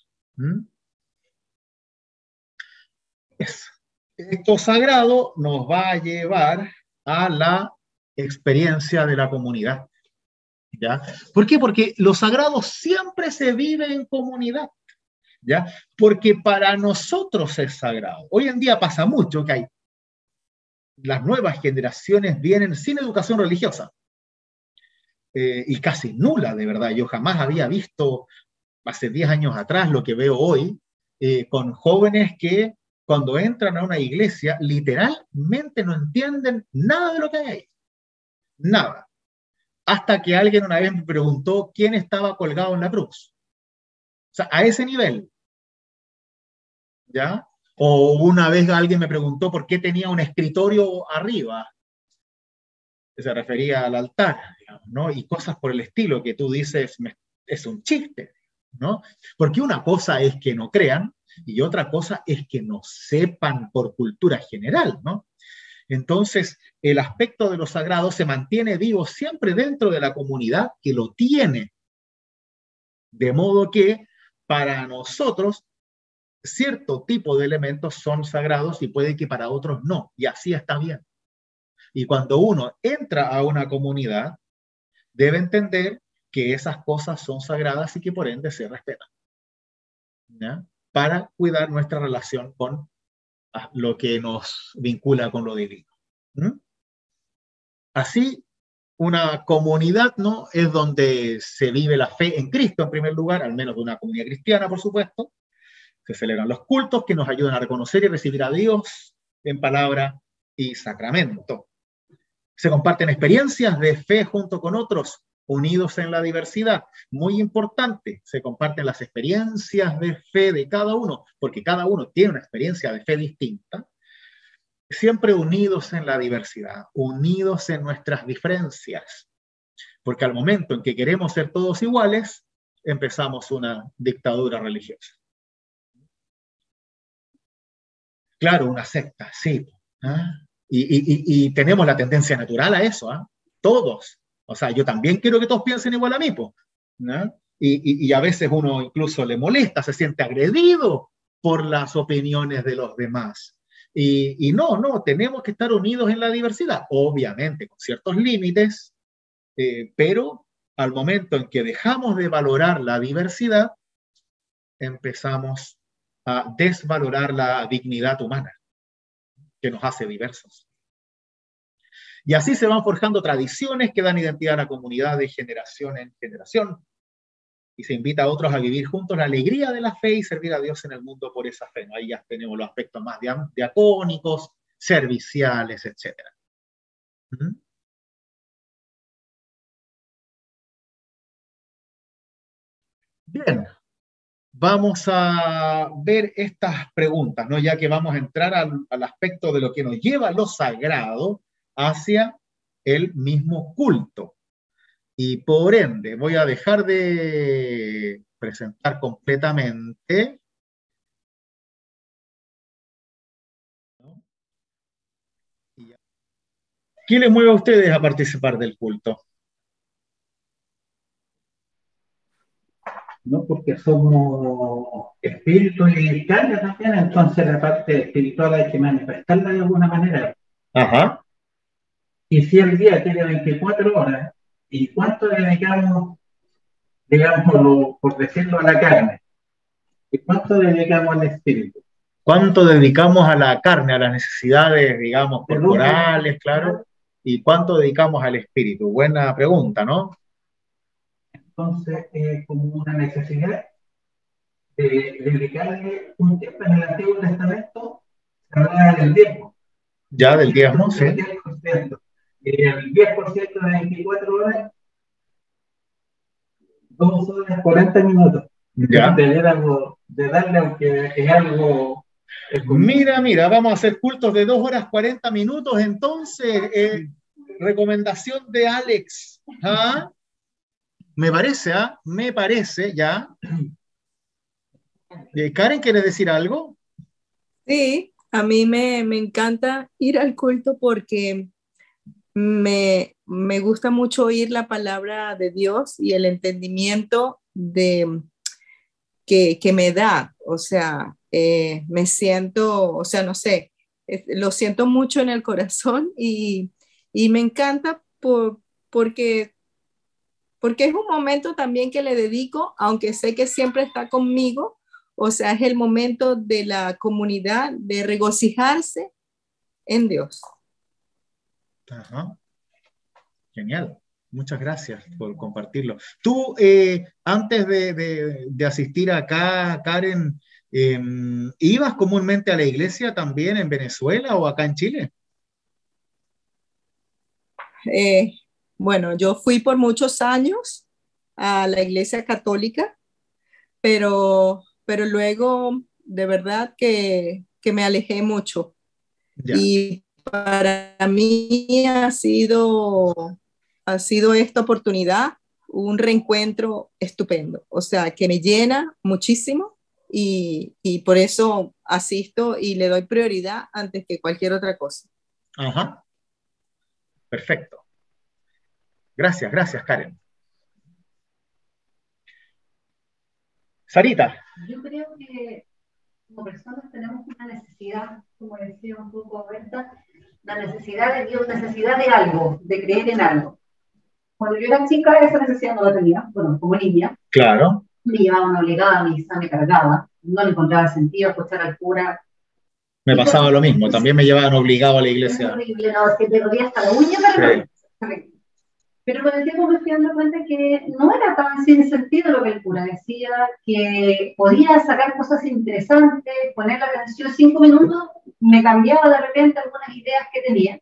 Esto sagrado nos va a llevar a la experiencia de la comunidad. ¿Ya? ¿Por qué? Porque lo sagrado siempre se vive en comunidad. ¿Ya? Porque para nosotros es sagrado. Hoy en día pasa mucho que las nuevas generaciones vienen sin educación religiosa y casi nula, de verdad. Yo jamás había visto hace 10 años atrás lo que veo hoy con jóvenes que cuando entran a una iglesia literalmente no entienden nada de lo que hay ahí. Nada. Hasta que alguien una vez me preguntó quién estaba colgado en la cruz. O sea, a ese nivel. ¿Ya? O una vez alguien me preguntó por qué tenía un escritorio arriba, que se refería al altar, digamos, ¿no? Y cosas por el estilo que tú dices, es un chiste, ¿no? Porque una cosa es que no crean y otra cosa es que no sepan por cultura general, ¿no? Entonces, el aspecto de lo sagrado se mantiene vivo siempre dentro de la comunidad que lo tiene. De modo que para nosotros cierto tipo de elementos son sagrados y puede que para otros no, y así está bien. Y cuando uno entra a una comunidad, debe entender que esas cosas son sagradas y que por ende se respetan, ¿ya? Para cuidar nuestra relación con lo que nos vincula con lo divino. ¿Mm? Así, una comunidad, ¿no? Es donde se vive la fe en Cristo en primer lugar, al menos de una comunidad cristiana, por supuesto. Se celebran los cultos que nos ayudan a reconocer y recibir a Dios en palabra y sacramento. Se comparten experiencias de fe junto con otros, unidos en la diversidad. Muy importante, se comparten las experiencias de fe de cada uno, porque cada uno tiene una experiencia de fe distinta, siempre unidos en la diversidad, unidos en nuestras diferencias, porque al momento en que queremos ser todos iguales, empezamos una dictadura religiosa. Claro, una secta, sí. ¿Ah? Y tenemos la tendencia natural a eso, ¿ah? Todos. O sea, yo también quiero que todos piensen igual a mí, ¿no? Y a veces uno incluso le molesta, se siente agredido por las opiniones de los demás. No, tenemos que estar unidos en la diversidad, obviamente con ciertos límites, pero al momento en que dejamos de valorar la diversidad, empezamos a desvalorar la dignidad humana que nos hace diversos. Y así se van forjando tradiciones que dan identidad a la comunidad de generación en generación. Y se invita a otros a vivir juntos la alegría de la fe y servir a Dios en el mundo por esa fe, ¿no? Ahí ya tenemos los aspectos más diacónicos, serviciales, etc. Bien, vamos a ver estas preguntas, ¿no? Ya que vamos a entrar al aspecto de lo que nos lleva lo sagrado hacia el mismo culto. Y por ende, voy a dejar de presentar completamente. ¿Qué les mueve a ustedes a participar del culto? ¿No? Porque somos espíritu y carne también, entonces la parte espiritual hay que manifestarla de alguna manera. Ajá. Y si el día tiene 24 horas, ¿y cuánto dedicamos, digamos, por decirlo, a la carne? ¿Y cuánto dedicamos al espíritu? ¿Cuánto dedicamos a la carne, a las necesidades, digamos, ¿De dónde? corporales, claro? ¿Y cuánto dedicamos al espíritu? Buena pregunta, ¿no? Entonces, como una necesidad de dedicarle un tiempo en el Antiguo Testamento, se hablaba del diezmo. Ya del diezmo, sí. El 10%. Y el 10% de 24 horas, 2 horas 40 minutos. Ya. Debiéramos de darle, aunque es algo... Mira, vamos a hacer cultos de 2 horas 40 minutos, entonces, recomendación de Alex. ¿Ah? Me parece, ¿ah? Me parece, ya. Karen, ¿quieres decir algo? Sí, a mí me encanta ir al culto porque me gusta mucho oír la palabra de Dios y el entendimiento que me da. O sea, me siento, o sea, no sé, lo siento mucho en el corazón y me encanta porque, porque es un momento también que le dedico, aunque sé que siempre está conmigo. O sea, es el momento de la comunidad de regocijarse en Dios. Ajá. Genial. Muchas gracias por compartirlo. Tú, antes de asistir acá, Karen, ¿ibas comúnmente a la iglesia también en Venezuela o acá en Chile? Eh, bueno, yo fui por muchos años a la iglesia católica, pero luego de verdad que me alejé mucho. Ya. Y para mí ha sido esta oportunidad un reencuentro estupendo, o sea, que me llena muchísimo y por eso asisto y le doy prioridad antes que cualquier otra cosa. Ajá. Perfecto. Gracias, Karen. Sarita. Yo creo que como personas tenemos una necesidad, como decía un poco Berta, la necesidad de Dios, necesidad de algo, de creer en algo. Cuando yo era chica, esa necesidad no la tenía, bueno, como niña. Claro. Me llevaba una obligada a misa, me cargaba, no le encontraba sentido escuchar al cura. Me pasaba lo mismo, también me llevaban obligado a la iglesia. Es horrible, no, es que te dolía hasta la uña para sí. Pero con el tiempo me fui dando cuenta que no era tan sin sentido lo que el cura decía, que podía sacar cosas interesantes, poner la atención 5 minutos, me cambiaba de repente algunas ideas que tenía.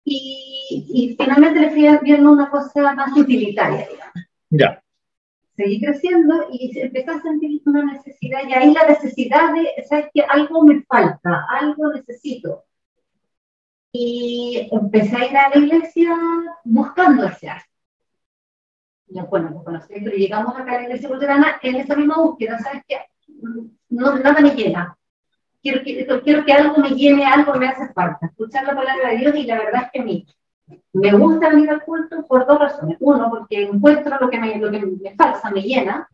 Y finalmente le fui viendo una cosa más utilitaria, digamos. Ya. Seguí creciendo y empecé a sentir una necesidad, y ahí la necesidad de, ¿sabes qué? Algo me falta, algo necesito. Y empecé a ir a la iglesia buscando ese algo. Bueno, pues conocí, pero llegamos acá a la iglesia luterana en esa misma búsqueda, ¿sabes qué? No, nada me llena. Quiero que algo me llene, algo me hace falta. Escuchar la palabra de Dios, y la verdad es que a mí me gusta venir al culto por dos razones. Uno, porque encuentro lo que me falta, me llena,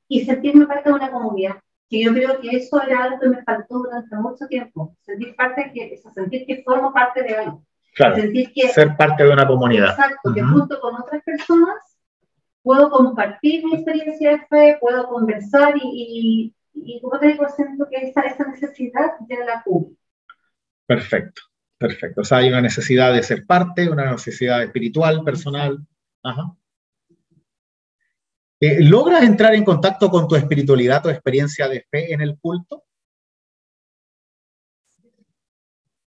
y sentirme parte de una comunidad. Que yo creo que eso era algo que me faltó durante mucho tiempo. Sentir que formo parte de algo. Claro, sentir que, ser parte de una comunidad. Exacto, que junto con otras personas puedo compartir mi experiencia de fe, puedo conversar y como te digo, siento que esa necesidad ya la cubre. Perfecto, perfecto. O sea, hay una necesidad de ser parte, una necesidad espiritual, personal. Ajá. ¿Logras entrar en contacto con tu espiritualidad, tu experiencia de fe en el culto?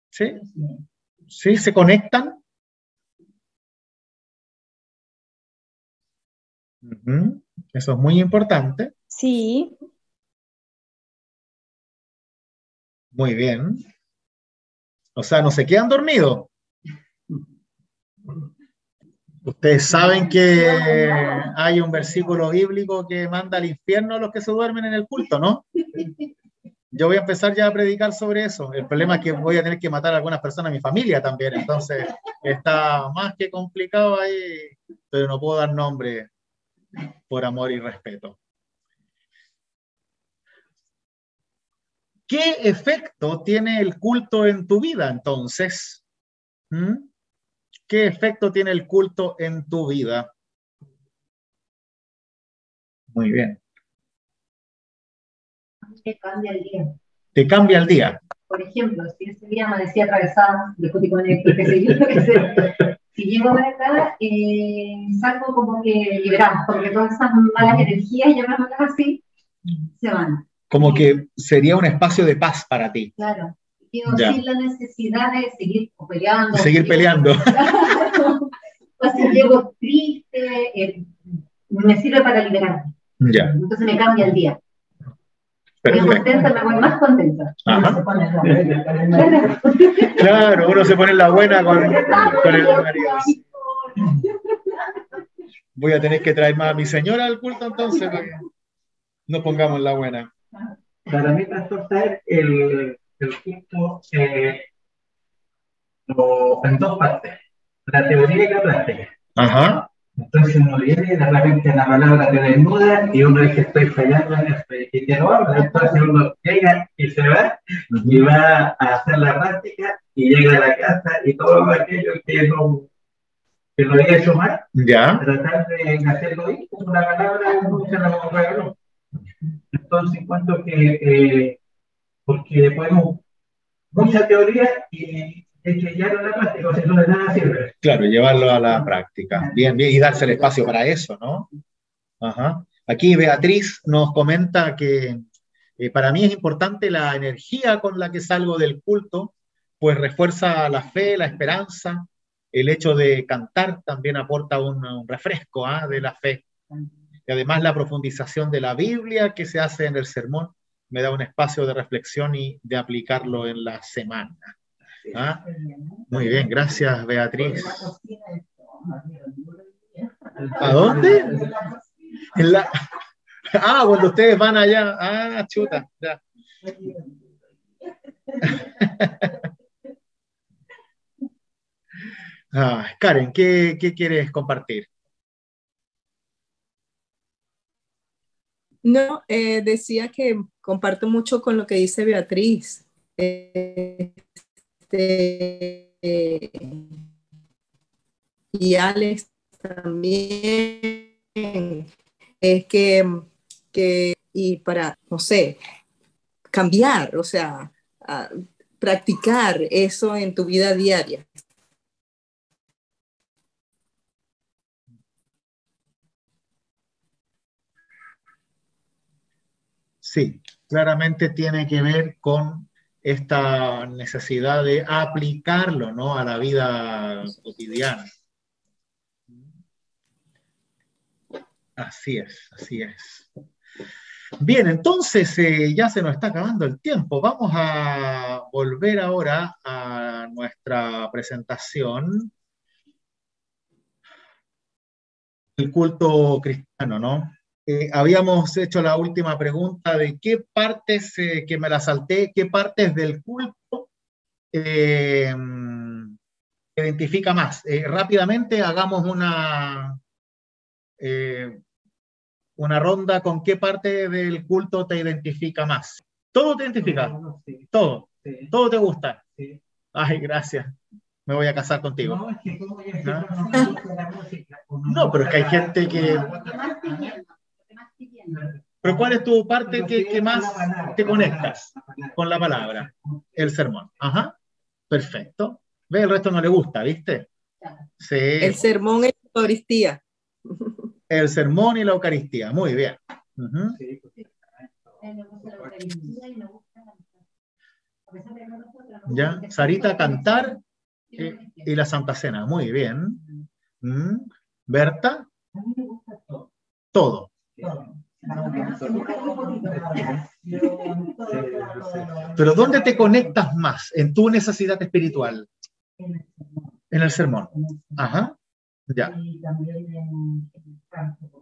¿Sí? ¿Sí? ¿Se conectan? Eso es muy importante. Sí. Muy bien. O sea, no se quedan dormidos. Ustedes saben que hay un versículo bíblico que manda al infierno a los que se duermen en el culto, ¿no? Yo voy a empezar ya a predicar sobre eso. El problema es que voy a tener que matar a algunas personas de mi familia también, entonces está más que complicado ahí, pero no puedo dar nombre por amor y respeto. ¿Qué efecto tiene el culto en tu vida, entonces? ¿Qué efecto tiene el culto en tu vida? Muy bien. Te cambia el día. Te cambia el día. Por ejemplo, si ese día amanecía atravesada, discutí con él, porque si llego para acá, salgo como que liberamos, porque todas esas malas energías, llamémoslas así, se van. Como que sería un espacio de paz para ti. Claro. Quedo sin la necesidad de seguir peleando. Seguir peleando. O si llego triste, me sirve para liberarme. Ya. Entonces me cambia el día. Perfecto. Me contenta, me voy más contenta. Claro, uno se pone en la buena con el marido. Voy a tener que traer más a mi señora al culto entonces para que nos pongamos en la buena. Para mí, pastor, el culto en dos partes, la teoría y la práctica. Ajá. Entonces uno viene y de repente la palabra te desnuda y uno dice que estoy fallando en esto y quiero hablar. Entonces uno llega y se va y va a hacer la práctica y llega a la casa y todo aquello que lo había hecho mal, tratar de hacerlo bien, como la palabra uno se la regaló. Entonces encuentro que porque podemos mucha teoría y llevarlo a la práctica, o sea, no de nada sirve. Claro, llevarlo a la práctica. Bien, bien, y darse el espacio para eso, ¿no? Ajá. Aquí Beatriz nos comenta que para mí es importante la energía con la que salgo del culto, pues refuerza la fe, la esperanza, el hecho de cantar también aporta un refresco de la fe. Y además la profundización de la Biblia que se hace en el sermón me da un espacio de reflexión y de aplicarlo en la semana. Muy bien, gracias Beatriz. ¿A dónde? Cuando ustedes van allá. Chuta, ya. Karen, ¿qué quieres compartir? No, decía que comparto mucho con lo que dice Beatriz. Y Alex también, es y para, no sé, cambiar, o sea, practicar eso en tu vida diaria. Sí, claramente tiene que ver con esta necesidad de aplicarlo, ¿no?, a la vida cotidiana. Así es, así es. Bien, entonces ya se nos está acabando el tiempo. Vamos a volver ahora a nuestra presentación, el culto cristiano, ¿no? Habíamos hecho la última pregunta de qué partes, que me la salté, qué partes del culto identifica más. Rápidamente hagamos una ronda con qué parte del culto te identifica más. ¿Todo te identifica? Sí, Todo. sí, ¿Todo te gusta? sí. Ay, gracias. Me voy a casar contigo. No, es que como ya sé, ¿No? no me gusta la música. No, pero es que hay gente que... Pero ¿cuál es tu parte que más te conectas con la palabra? El sermón. Ajá. Perfecto. Ve, el resto no le gusta, ¿viste? Sí. El sermón es la Eucaristía. El sermón y la Eucaristía. Muy bien. Uh-huh. Ya. Sarita, cantar y la Santa Cena. Muy bien. Berta. Todo. Pero ¿dónde te conectas más en tu necesidad espiritual? En el sermón. Ajá. Ya. Y también en el canto,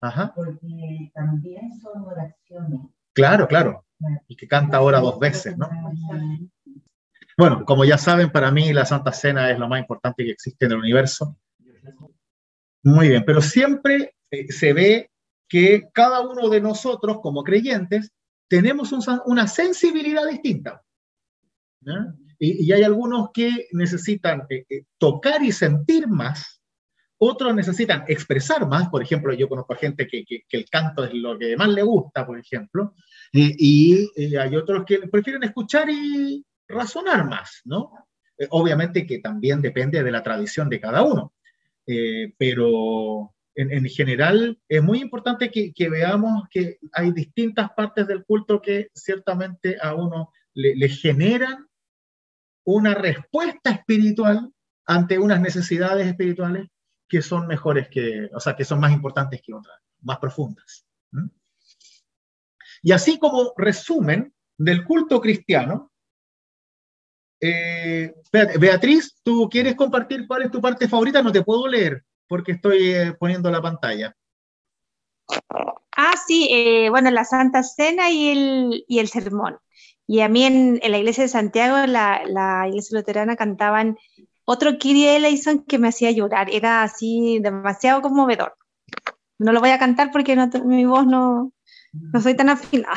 Ajá. porque también son oraciones. Claro, claro. Y que canta ahora 2 veces, ¿no? Bueno, como ya saben, para mí la Santa Cena es lo más importante que existe en el universo. Muy bien, pero siempre se ve que cada uno de nosotros, como creyentes, tenemos una sensibilidad distinta, ¿no? Y hay algunos que necesitan tocar y sentir más, otros necesitan expresar más. Por ejemplo, yo conozco a gente que el canto es lo que más le gusta, por ejemplo, y hay otros que prefieren escuchar y razonar más, ¿no? Obviamente que también depende de la tradición de cada uno, pero en general es muy importante que veamos que hay distintas partes del culto que ciertamente a uno le generan una respuesta espiritual ante unas necesidades espirituales que son mejores o sea, que son más importantes que otras, más profundas. Y así como resumen del culto cristiano, Beatriz, ¿tú quieres compartir cuál es tu parte favorita? No te puedo leer porque estoy poniendo la pantalla. Sí, bueno, la Santa Cena y el sermón. Y a mí en la iglesia de Santiago, la iglesia luterana, cantaban otro Kyrie eleison que me hacía llorar. Era así demasiado conmovedor. No lo voy a cantar porque mi voz no soy tan afinada.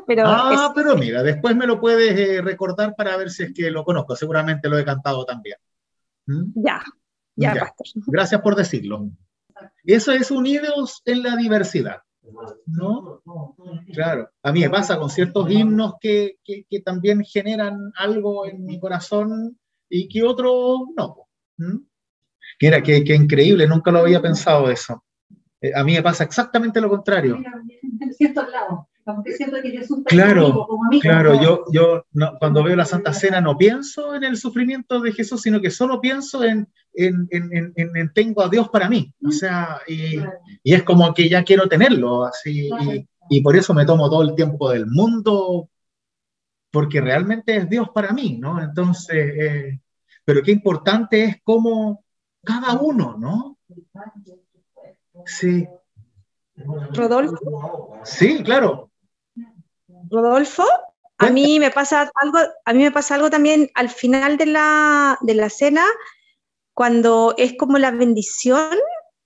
Pero mira, después me lo puedes recordar para ver si es que lo conozco. Seguramente lo he cantado también. Ya, pastor. Gracias por decirlo. Eso es unidos en la diversidad, ¿no? Claro, a mí me pasa con ciertos himnos que también generan algo en mi corazón y que otros no. Mira, que increíble, nunca lo había pensado eso. A mí me pasa exactamente lo contrario. Claro, yo no, cuando veo la Santa Cena no pienso en el sufrimiento de Jesús, sino que solo pienso en tengo a Dios para mí. O sea, y es como que ya quiero tenerlo, así, y por eso me tomo todo el tiempo del mundo, porque realmente es Dios para mí, ¿no? Entonces, pero qué importante es como cada uno, ¿no? Sí. ¿Rodolfo? Sí, claro. Rodolfo, a mí me pasa algo también al final de la cena, cuando es como la bendición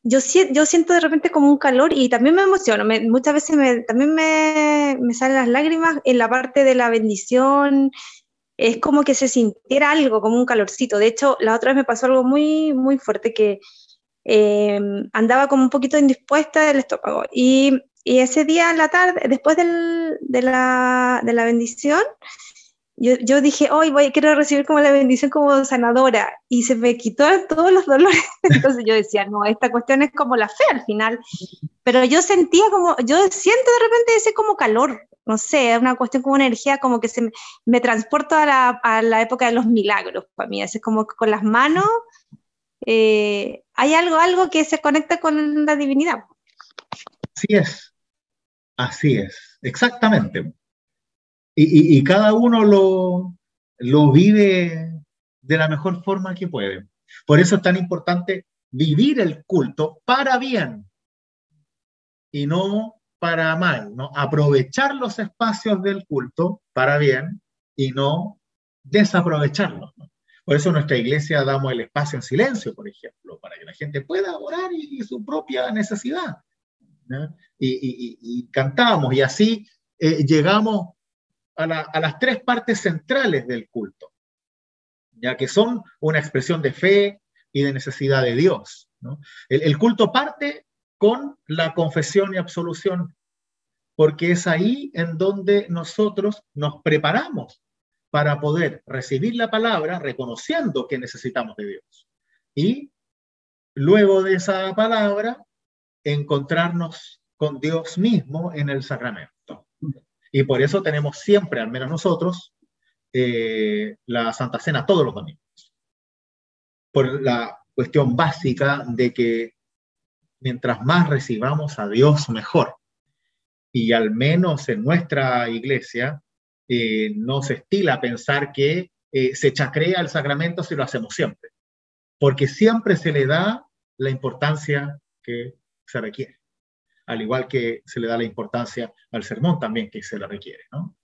yo siento de repente como un calor y también me emociono, muchas veces también me salen las lágrimas en la parte de la bendición. Es como que se sintiera algo, como un calorcito. De hecho, la otra vez me pasó algo muy, muy fuerte, que andaba como un poquito indispuesta del estómago. Y ese día en la tarde, después de la bendición, yo dije, hoy quiero recibir como la bendición como sanadora, y se me quitó todos los dolores. Entonces yo decía, no, esta cuestión es como la fe al final. Pero yo siento de repente ese como calor, no sé, es una cuestión como una energía, como que me transporta a la época de los milagros para mí. Es como que con las manos hay algo que se conecta con la divinidad. Así es, exactamente. Y cada uno lo vive de la mejor forma que puede. Por eso es tan importante vivir el culto para bien y no para mal, ¿no? Aprovechar los espacios del culto para bien y no desaprovecharlos, ¿no? Por eso en nuestra iglesia damos el espacio en silencio, por ejemplo, para que la gente pueda orar y su propia necesidad, ¿no? Y cantamos, y así llegamos a las tres partes centrales del culto, ya que son una expresión de fe y de necesidad de Dios, ¿no? El culto parte con la confesión y absolución, porque es ahí en donde nosotros nos preparamos para poder recibir la palabra reconociendo que necesitamos de Dios. Y luego de esa palabra, encontrarnos con Dios mismo en el sacramento. Y por eso tenemos siempre, al menos nosotros, la Santa Cena todos los domingos. Por la cuestión básica de que mientras más recibamos a Dios, mejor. Y al menos en nuestra iglesia no se estila pensar que se chacrea el sacramento si lo hacemos siempre, porque siempre se le da la importancia que se requiere, al igual que se le da la importancia al sermón también que se le requiere, ¿no?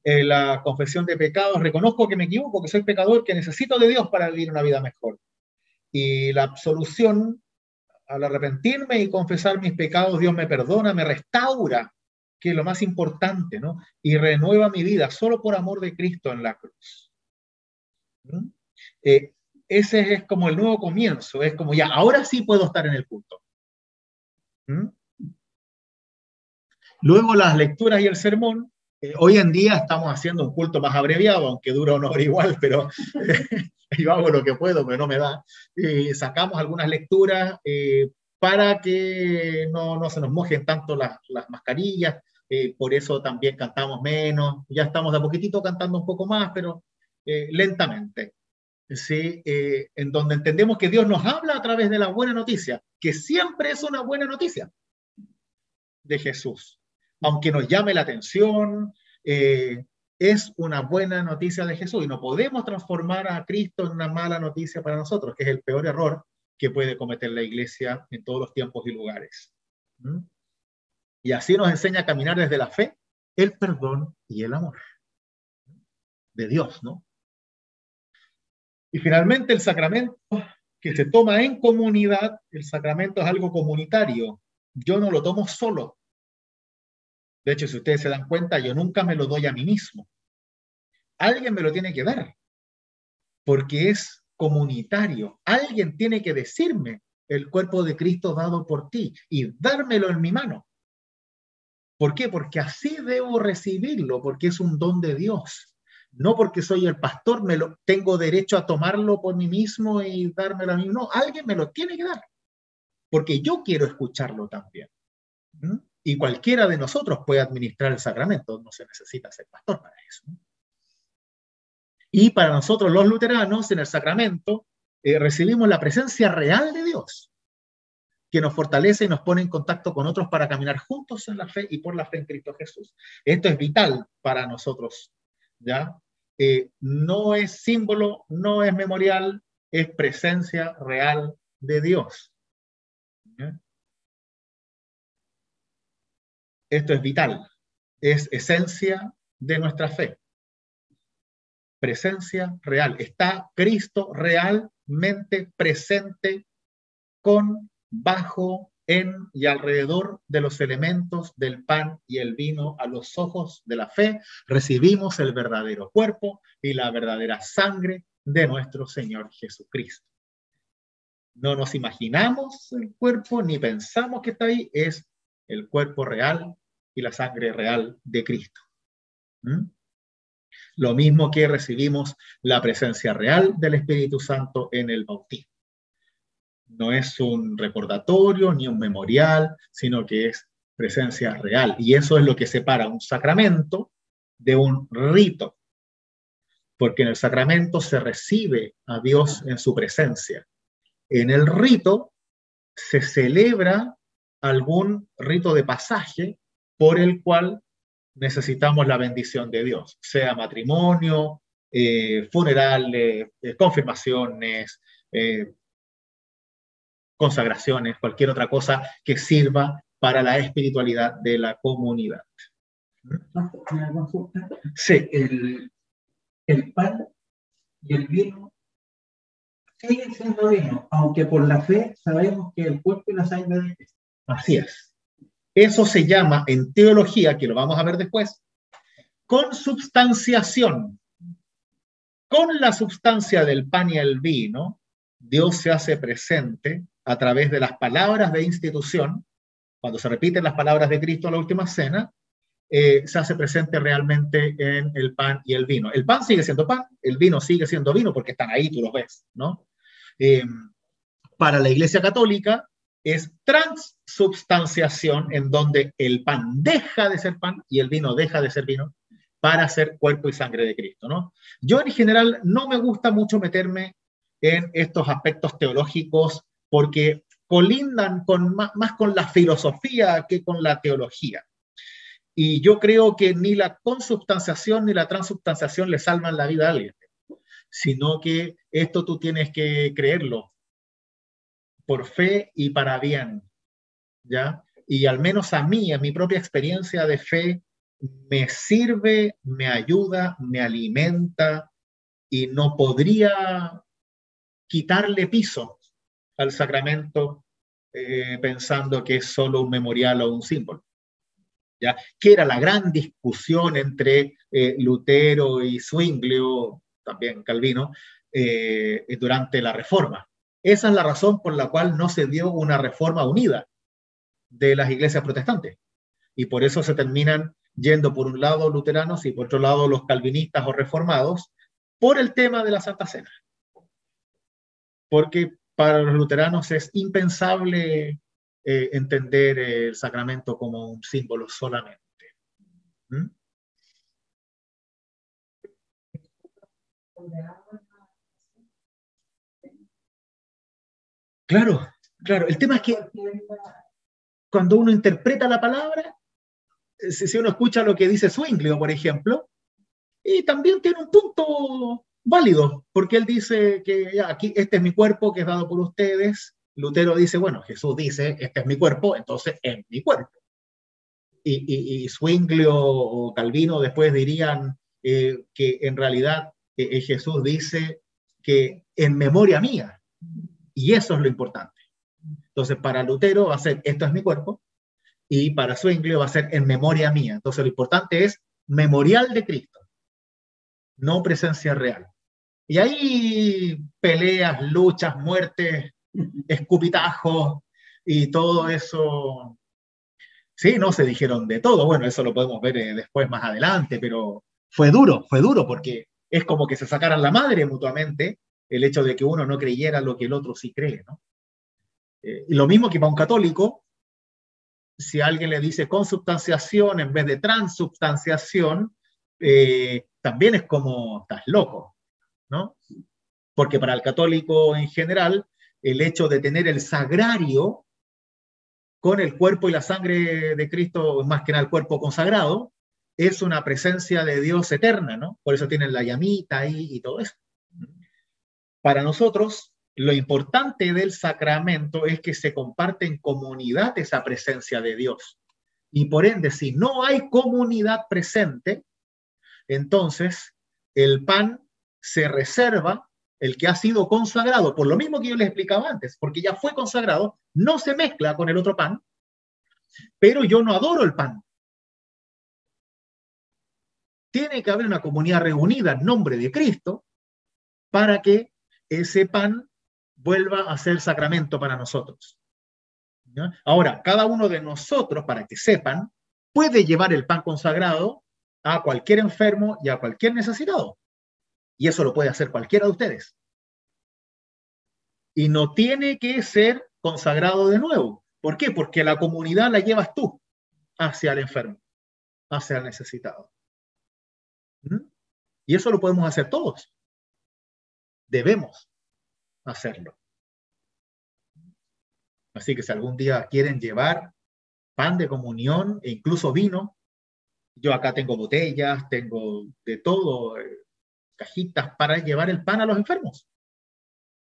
La confesión de pecados, reconozco que me equivoco, que soy pecador, que necesito de Dios para vivir una vida mejor. Y la absolución, al arrepentirme y confesar mis pecados, Dios me perdona, me restaura, que es lo más importante, ¿no? Y renueva mi vida solo por amor de Cristo en la cruz. ¿Mm? Ese es como el nuevo comienzo, es como ya, ahora sí puedo estar en el culto. ¿Mm? Luego las lecturas y el sermón. Hoy en día estamos haciendo un culto más abreviado, aunque dura una hora igual, pero yo hago lo que puedo, pero no me da. Sacamos algunas lecturas para que no se nos mojen tanto las mascarillas, por eso también cantamos menos, ya estamos de a poquitito cantando un poco más, pero lentamente. ¿Sí? En donde entendemos que Dios nos habla a través de la buena noticia, que siempre es una buena noticia de Jesús. Aunque nos llame la atención, es una buena noticia de Jesús y no podemos transformar a Cristo en una mala noticia para nosotros, que es el peor error que puede cometer la iglesia en todos los tiempos y lugares. ¿Mm? Y así nos enseña a caminar desde la fe, el perdón y el amor de Dios, ¿no? Y finalmente el sacramento que se toma en comunidad, el sacramento es algo comunitario. Yo no lo tomo solo. De hecho, si ustedes se dan cuenta, yo nunca me lo doy a mí mismo. Alguien me lo tiene que dar, porque es comunitario. Alguien tiene que decirme el cuerpo de Cristo dado por ti y dármelo en mi mano. ¿Por qué? Porque así debo recibirlo, porque es un don de Dios. No porque soy el pastor, tengo derecho a tomarlo por mí mismo y dármelo a mí. No, alguien me lo tiene que dar, porque yo quiero escucharlo también. ¿Mm? Y cualquiera de nosotros puede administrar el sacramento, no se necesita ser pastor para eso. Y para nosotros los luteranos, en el sacramento, recibimos la presencia real de Dios, que nos fortalece y nos pone en contacto con otros para caminar juntos en la fe y por la fe en Cristo Jesús. Esto es vital para nosotros, ¿ya? No es símbolo, no es memorial, es presencia real de Dios. ¿Ya? Esto es vital, es esencia de nuestra fe. Presencia real. Está Cristo realmente presente con bajo, en y alrededor de los elementos del pan y el vino, a los ojos de la fe, recibimos el verdadero cuerpo y la verdadera sangre de nuestro Señor Jesucristo. No nos imaginamos el cuerpo ni pensamos que está ahí, es el cuerpo real y la sangre real de Cristo. Lo mismo que recibimos la presencia real del Espíritu Santo en el bautismo. No es un recordatorio ni un memorial, sino que es presencia real. Y eso es lo que separa un sacramento de un rito. Porque en el sacramento se recibe a Dios en su presencia. En el rito se celebra algún rito de pasaje por el cual necesitamos la bendición de Dios, sea matrimonio, funerales, confirmaciones, consagraciones, cualquier otra cosa que sirva para la espiritualidad de la comunidad. ¿Una consulta? Sí. El pan y el vino siguen siendo vino, aunque por la fe sabemos que el cuerpo y la sangre de Cristo. Así es. Eso se llama en teología, que lo vamos a ver después, consubstanciación. Con la substancia del pan y el vino, Dios se hace presente a través de las palabras de institución. Cuando se repiten las palabras de Cristo en la última cena, se hace presente realmente en el pan y el vino. El pan sigue siendo pan, el vino sigue siendo vino, porque están ahí, tú los ves, ¿no? Para la Iglesia Católica es transubstanciación, en donde el pan deja de ser pan y el vino deja de ser vino para ser cuerpo y sangre de Cristo, ¿no? Yo en general no me gusta mucho meterme en estos aspectos teológicos porque colindan más con la filosofía que con la teología. Y yo creo que ni la consubstanciación ni la transubstanciación le salvan la vida a alguien, sino que esto tú tienes que creerlo por fe y para bien, ¿ya? Y al menos a mí, en mi propia experiencia de fe, me sirve, me ayuda, me alimenta y no podría quitarle piso al sacramento pensando que es solo un memorial o un símbolo. ¿Ya? Que era la gran discusión entre Lutero y Zwingli, o también Calvino, durante la Reforma. Esa es la razón por la cual no se dio una reforma unida de las iglesias protestantes. Y por eso se terminan yendo por un lado luteranos y por otro lado los calvinistas o reformados por el tema de la Santa Cena. Porque para los luteranos es impensable entender el sacramento como un símbolo solamente. Claro, claro. El tema es que cuando uno interpreta la palabra, si uno escucha lo que dice Zwingli, por ejemplo, y también tiene un punto válido, porque él dice que ya, aquí este es mi cuerpo que es dado por ustedes. Lutero dice, bueno, Jesús dice, este es mi cuerpo, entonces es mi cuerpo. Y Zwingli o Calvino después dirían que en realidad Jesús dice que en memoria mía, y eso es lo importante. Entonces para Lutero va a ser, esto es mi cuerpo, y para Zwingli va a ser en memoria mía. Entonces lo importante es memorial de Cristo, no presencia real. Y hay peleas, luchas, muertes, escupitajos y todo eso. Sí, no, se dijeron de todo. Bueno, eso lo podemos ver después más adelante, pero fue duro porque es como que se sacaran la madre mutuamente el hecho de que uno no creyera lo que el otro sí cree, ¿no? Y lo mismo que para un católico, si alguien le dice consubstanciación en vez de transubstanciación, también es como, estás loco, ¿no? Porque para el católico en general, el hecho de tener el sagrario con el cuerpo y la sangre de Cristo, más que nada el cuerpo consagrado, es una presencia de Dios eterna, ¿no? Por eso tienen la llamita ahí y todo eso. Para nosotros, lo importante del sacramento es que se comparte en comunidad esa presencia de Dios. Y por ende, si no hay comunidad presente, entonces el pan se reserva el que ha sido consagrado, por lo mismo que yo les explicaba antes, porque ya fue consagrado, no se mezcla con el otro pan, pero yo no adoro el pan. Tiene que haber una comunidad reunida en nombre de Cristo para que ese pan vuelva a ser sacramento para nosotros. ¿Ya? Ahora, cada uno de nosotros, para que sepan, puede llevar el pan consagrado a cualquier enfermo y a cualquier necesitado. Y eso lo puede hacer cualquiera de ustedes. Y no tiene que ser consagrado de nuevo. ¿Por qué? Porque la comunidad la llevas tú hacia el enfermo, hacia el necesitado. ¿Mm? Y eso lo podemos hacer todos. Debemos hacerlo. Así que si algún día quieren llevar pan de comunión e incluso vino, yo acá tengo botellas, tengo de todo, cajitas para llevar el pan a los enfermos.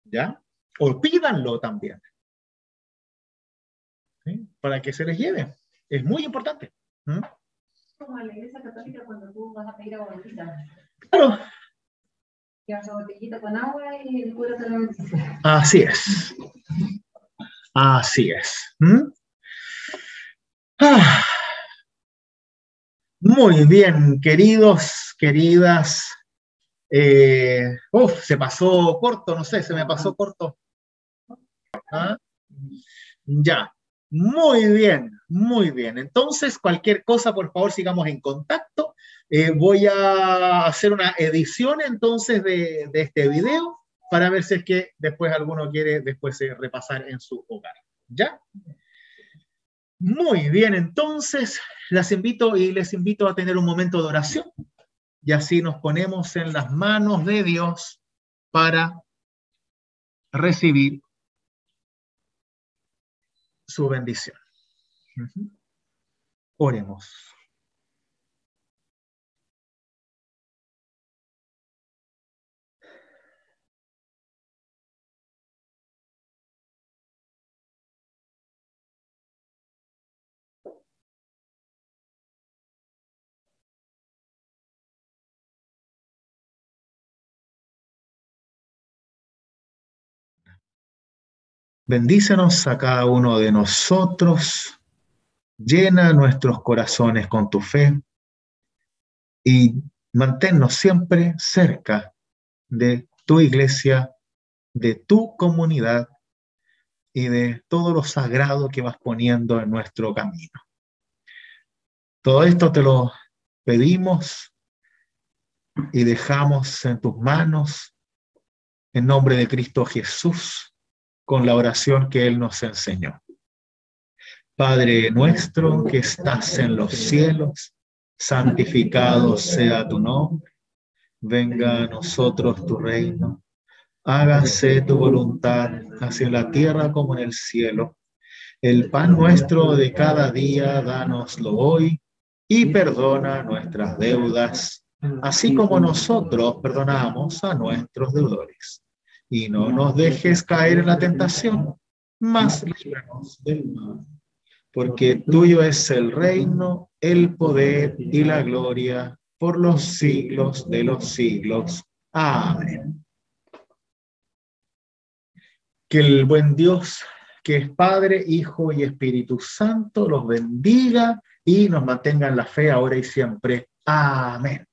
¿Ya? O pídanlo también. ¿Sí? Para que se les lleve. Es muy importante. ¿Mm? Como en la iglesia católica cuando tú vas a pedir agua bendita. Claro. Llevas la botellita con agua y el cura te lo bendice. Así es. Así es. ¿Mm? Ah. Muy bien, queridos, queridas. Se pasó corto, no sé, se me pasó corto. ¿Ah? Ya. Muy bien, muy bien. Entonces, cualquier cosa, por favor, sigamos en contacto. Voy a hacer una edición entonces de este video para ver si es que después alguno quiere después repasar en su hogar. ¿Ya? Muy bien, entonces les invito a tener un momento de oración y así nos ponemos en las manos de Dios para recibir su bendición. Oremos. Bendícenos a cada uno de nosotros, llena nuestros corazones con tu fe y manténnos siempre cerca de tu iglesia, de tu comunidad y de todo lo sagrado que vas poniendo en nuestro camino. Todo esto te lo pedimos y dejamos en tus manos en nombre de Cristo Jesús, con la oración que Él nos enseñó. Padre nuestro que estás en los cielos, santificado sea tu nombre, venga a nosotros tu reino, hágase tu voluntad, así en la tierra como en el cielo. El pan nuestro de cada día, dánoslo hoy, y perdona nuestras deudas, así como nosotros perdonamos a nuestros deudores. Y no nos dejes caer en la tentación, mas líbranos del mal. Porque tuyo es el reino, el poder y la gloria por los siglos de los siglos. Amén. Que el buen Dios, que es Padre, Hijo y Espíritu Santo, los bendiga y nos mantenga en la fe ahora y siempre. Amén.